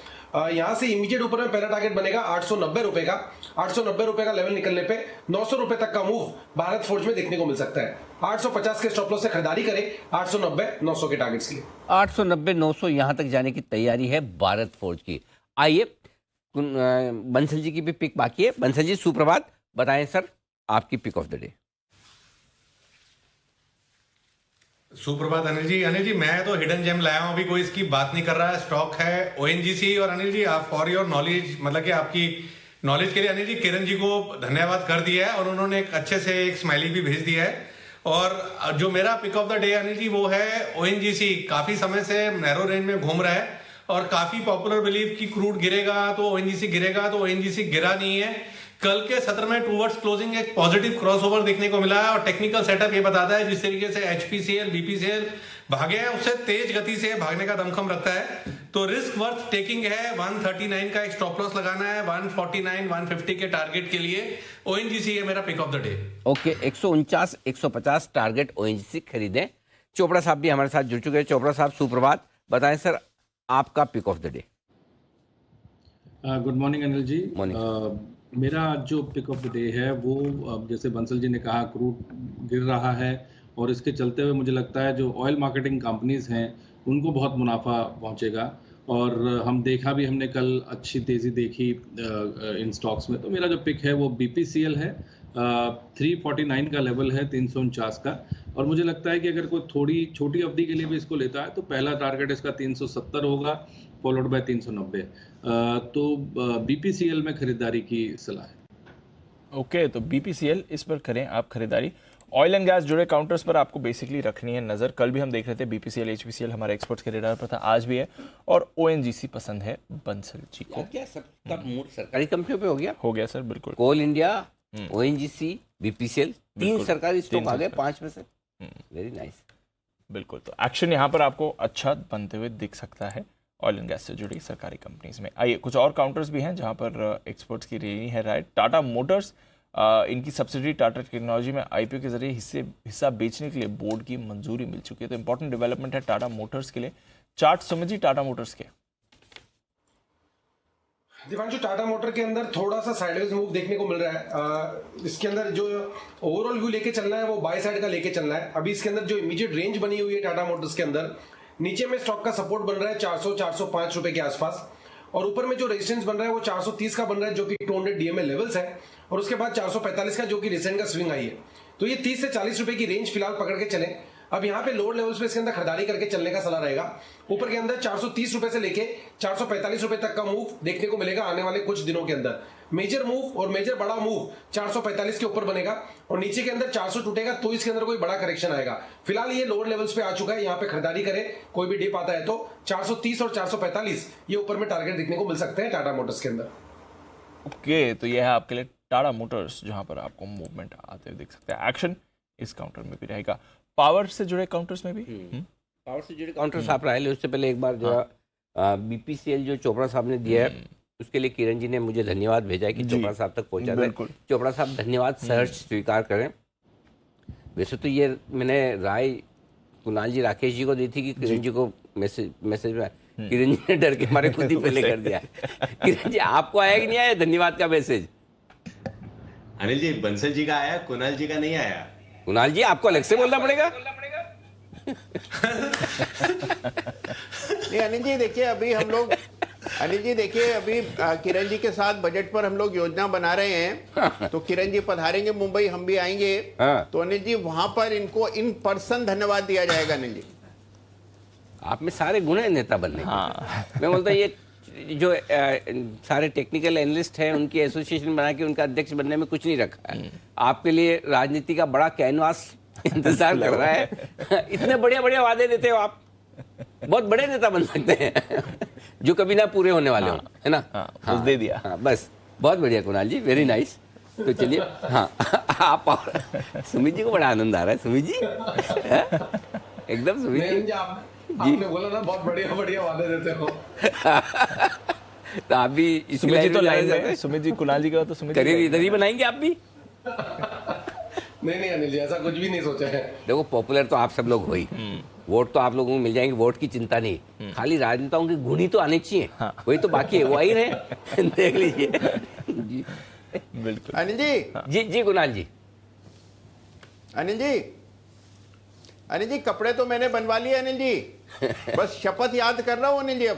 यहां से इमीडिएट ऊपर में पहला टारगेट बनेगा 890 रुपए का। 890 रुपए का लेवल निकलने पे 900 रुपए तक का मूव भारत फोर्ज में देखने को मिल सकता है। 850 के स्टॉप लॉस से खरीदारी करें 890 900 के टारगेट्स के लिए। 890 900 यहां तक जाने की तैयारी है भारत फोर्ज की। आइए बंसल जी की भी पिक बाकी है। बंसल जी सुप्रभात, बताएं सर आपकी पिक ऑफ द डे। सुप्रभात अनिल जी मैं तो हिडन जेम लाया हूं, अभी कोई इसकी बात नहीं कर रहा है। स्टॉक है ONGC। और अनिल जी आप फॉर योर नॉलेज, मतलब कि आपकी नॉलेज के लिए अनिल जी किरण जी को धन्यवाद कर दिया है और उन्होंने एक अच्छे से एक स्माइली भी भेज दिया है। और जो मेरा pick of the day Anil ji वो है ONGC। काफी समय से नैरो रेंज में घूम रहा है और काफी पॉपुलर बिलीव कि क्रूड गिरेगा तो ONGC गिरेगा, तो ONGC गिरा नहीं है। कल के सत्र में टूवर्ड्स क्लोजिंग एक पॉजिटिव क्रॉसओवर देखने को मिला है और टेक्निकल सेटअप ये बताता है जिस तरीके से HPCL BPCL भागे हैं उससे तेज गति से भागने का दमखम रखता है। तो रिस्क वर्थ टेकिंग है। 139 का एक स्टॉप लॉस लगाना है 149 150 के टारगेट के लिए। ONGC है मेरा pick of the day. Okay 149 150 target ONGC खरीदें। चोपड़ा साहब भी हमारे साथ जुड़ चुके हैं। चोपड़ा साहब सुप्रभात, बताएं सर आपका pick of the day. Good morning Anil ji. Morning. मेरा जो पिक ऑफ द डे है वो जैसे बंसल जी ने कहा क्रूड गिर रहा है और इसके चलते हुए मुझे लगता है जो ऑयल मार्केटिंग कंपनीज हैं उनको बहुत मुनाफा पहुंचेगा। और हमने कल अच्छी तेज़ी देखी इन स्टॉक्स में। तो मेरा जो पिक है वो BPCL है। 349 का लेवल है 349 का। और मुझे लगता है कि अगर कोई थोड़ी छोटी अवधि के लिए भी इसको लेता है तो पहला टारगेट इसका 370 होगा, फॉलोड बाय 390। तो BPCL में खरीदारी की सलाह है। ओके तो BPCL इस पर करें आप खरीदारी। ऑयल एंड गैस जुड़े काउंटर्स पर आपको बेसिकली रखनी है नजर। कल भी हम देख रहे थे BPCL HPCL हमारे एक्सपर्ट्स के रेडार पर था, आज भी है। और ONGC पसंद है बंसल जी को। क्या सबका मूड सरकारी कंपनियों पे हो गया सर? बिल्कुल। कोल इंडिया, ONGC, BPCL 3 सरकारी स्टॉक आ गए 5 में से। Very nice. बिल्कुल, तो एक्शन यहाँ पर आपको अच्छा बनते हुए दिख सकता है ऑयल एंड गैस से जुड़ी सरकारी कंपनीज में। आइए कुछ और काउंटर्स भी हैं जहां पर एक्सपर्ट्स की रही है राय। टाटा मोटर्स, इनकी सब्सिडरी टाटा टेक्नोलॉजी में IPO के जरिए हिस्सा बेचने के लिए बोर्ड की मंजूरी मिल चुकी है। तो इंपॉर्टेंट डेवलपमेंट है टाटा मोटर्स के लिए। चार्ट समझ जी टाटा मोटर्स के। दिवांशु, टाटा मोटर के अंदर थोड़ा सा साइडवेज मूव देखने को मिल रहा है। इसके अंदर जो ओवरऑल व्यू लेके चलना है वो बाय साइड का लेके चलना है। अभी इसके अंदर जो इमीडिएट रेंज बनी हुई है टाटा मोटर्स के अंदर, नीचे में स्टॉक का सपोर्ट बन रहा है 400-405 रुपए के आसपास और ऊपर में जो रेजिस्टेंस बन रहा है वो 430 का बन रहा है जो कि 200 DMA लेवल्स है और उसके बाद 445 का जो कि रिसेंट का स्विंग आई है। तो ये 30 से 40 रुपए की रेंज फिलहाल पकड़ के चले। अब यहाँ पे लोअर लेवल्स पे इसके अंदर खरीदारी करके चलने का सलाह रहेगा। ऊपर के अंदर 430 रुपए से लेके 445 रुपए तक का मूव देखने को मिलेगा आने वाले कुछ दिनों के अंदर। मेजर मूव और मेजर बड़ा मूव 445 के ऊपर बनेगा और नीचे के अंदर 400 टूटेगा तो इसके अंदर कोई बड़ा करेक्शन आएगा। फिलहाल ये लोअर लेवल्स पे आ चुका है, यहाँ पे खरीदारी करें। कोई भी डिप आता है तो 430 और 445 ये ऊपर में टारगेट देखने को मिल सकते हैं टाटा मोटर्स के अंदर। ओके तो यह है आपके लिए टाटा मोटर्स जहां पर आपको मूवमेंट आते हुए दिख सकता है। एक्शन इस काउंटर में भी रहेगा। पावर से जुड़े काउंटर्स में भी पावर से जुड़े काउंटर्स आप रहे। उससे पहले एक बार जो BPCL जो चोपड़ा साहब ने दिया है उसके लिए किरण जी ने मुझे धन्यवाद भेजा है कि चोपड़ा साहब तक पहुंचा दे। चोपड़ा साहब धन्यवाद सहर्ष स्वीकार करें। वैसे तो ये मैंने राय कुणाल जी राकेश जी को दी थी कि किरण जी को मैसेज में किरण जी ने डर के मारे खुद ही पहले कर दिया। किरण जी आपको आया कि नहीं आया धन्यवाद का मैसेज? अनिल जी बंसल जी का आया, कुणाल जी का नहीं आया। कुणाल जी आपको अलग से बोलना पड़ेगा। नहीं अनिल जी देखिए अभी किरण जी के साथ बजट पर हम लोग योजना बना रहे हैं। तो किरण जी पधारेंगे मुंबई, हम भी आएंगे। तो अनिल जी वहां पर इनको इन पर्सन धन्यवाद दिया जाएगा। अनिल जी आप में सारे गुण हैं नेता बनने के। मैं बोलता ये जो सारे टेक्निकल एनालिस्ट हैं उनकी एसोसिएशन बना के उनका अध्यक्ष बनने में कुछ नहीं रखा है। आपके लिए राजनीति का बड़ा कैनवास इंतजार कर रहा है। इतने बढ़िया वादे देते हो आप, बहुत बड़े नेता बन सकते हैं जो कभी ना पूरे होने वाले हो, है ना? हाँ, दे दिया। हाँ, बस बहुत बढ़िया कुणाल जी, वेरी नाइस। तो चलिए हाँ आप और सुमित जी को बड़ा आनंद आ रहा है। सुमित जी एकदम सुमित जी आपने बोला ना बहुत बढ़िया वादे देते हो। तो आप भी सुमित जी तो लाइन में, सुमित जी कुणाल जी का तो सुमित करियर इधर ही बनाएंगे आप भी। नहीं अनिल जी ऐसा कुछ भी नहीं सोचा है। देखो पॉपुलर तो आप सब लोग हो ही, वोट तो आप लोगों को मिल जाएंगे, वोट की चिंता नहीं। खाली राजनेताओं की गुण ही तो आने चाहिए। वही तो बाकी है, वो आई रहे। देख लीजिए जी बिल्कुल। अनिल जी जी कुणाल जी। अनिल जी कपड़े तो मैंने बनवा लिए अनिल जी, बस शपथ याद कर रहा हूँ अनिल जी। अब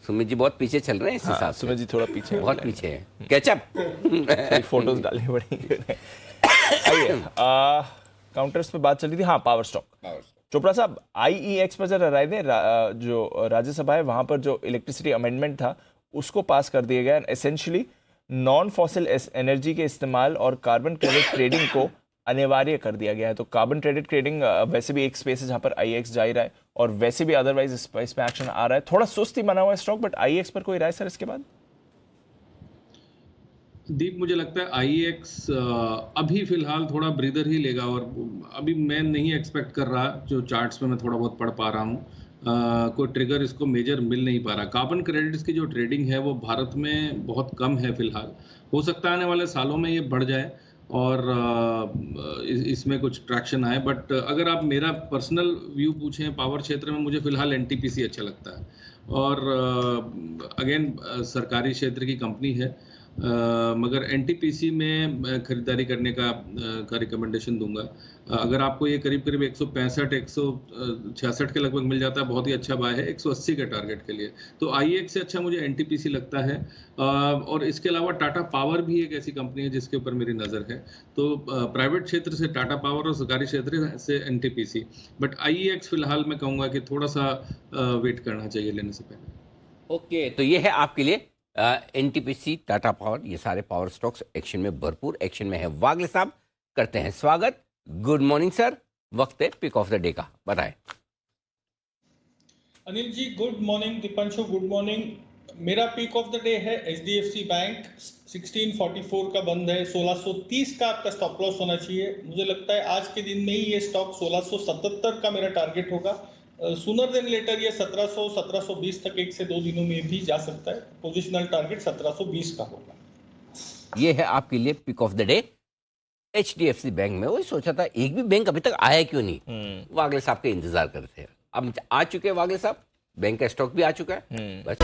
सुमित जी बहुत पीछे चल रहे हैं इस हिसाब से। सुमित जी थोड़ा पीछे, बहुत पीछे है। कैचअप फोटोज डालनी पड़ेंगे। आइए काउंटर्स पे बात चल रही थी, हाँ पावर स्टॉक। चोपड़ा साहब, IEX पर जरा राय दें, जो राज्यसभा है वहां पर जो इलेक्ट्रिसिटी अमेंडमेंट था उसको पास कर दिया गया। एसेंशियली नॉन फॉसिल एनर्जी के इस्तेमाल और कार्बन क्रेडिट ट्रेडिंग को अनिवार्य कर दिया गया है। तो कार्बन क्रेडिट ट्रेडिंग वैसे भी एक स्पेस है जहां पर IEX जा ही रहा है, और वैसे भी अदरवाइज इस पे एक्शन आ रहा है। थोड़ा सुस्ती बना हुआ है स्टॉक, बट IEX पर कोई राय सर इसके बाद? दीप, मुझे लगता है IEX अभी फिलहाल थोड़ा ब्रीदर ही लेगा, और अभी मैं नहीं एक्सपेक्ट कर रहा, जो चार्ट्स में मैं थोड़ा बहुत पढ़ पा रहा हूँ, कोई ट्रिगर इसको मेजर मिल नहीं पा रहा। कार्बन क्रेडिट्स की जो ट्रेडिंग है वो भारत में बहुत कम है फिलहाल। हो सकता है आने वाले सालों में ये बढ़ जाए और इसमें कुछ ट्रैक्शन आए, बट अगर आप मेरा पर्सनल व्यू पूछें पावर क्षेत्र में, मुझे फिलहाल NTPC अच्छा लगता है। और अगेन सरकारी क्षेत्र की कंपनी है, मगर NTPC में खरीदारी करने का रिकमेंडेशन दूंगा। अगर आपको ये करीब करीब 165 166 के लगभग मिल जाता है, बहुत ही अच्छा बाय है 180 के टारगेट के लिए। तो IEX से अच्छा मुझे NTPC लगता है। और इसके अलावा टाटा पावर भी एक ऐसी कंपनी है जिसके ऊपर मेरी नज़र है। तो प्राइवेट क्षेत्र से टाटा पावर और सरकारी क्षेत्र से NTPC, बट IEX फिलहाल मैं कहूँगा कि थोड़ा सा वेट करना चाहिए लेने से पहले। ओके, तो ये है आपके लिए NTPC, टाटा पावर, ये सारे पावर स्टॉक्स एक्शन में, भरपूर एक्शन में है। वागले साहब करते हैं स्वागत। गुड मॉर्निंग सर, वक्त है पिक ऑफ द डे का, बताएं। Anil ji good morning, Deepanshu good morning. मेरा पिक ऑफ द डे है HDFC बैंक, 1644 का बंद है, 1630 का आपका स्टॉप लॉस होना चाहिए। मुझे लगता है आज के दिन में ही ये स्टॉक 1677 का मेरा टारगेट होगा। सूनर देन लेटर ये 1700 1720 तक 1 से 2 दिनों में भी जा सकता है। पोजिशनल टारगेट 1720 का होगा। ये है आपके लिए pick of the day HDFC bank में। वही सोचा था एक भी बैंक अभी तक आया क्यों नहीं, वागले साहब के इंतजार कर रहे थे। अब आ चुके हैं वागले साहब, बैंक का स्टॉक भी आ चुका है। बस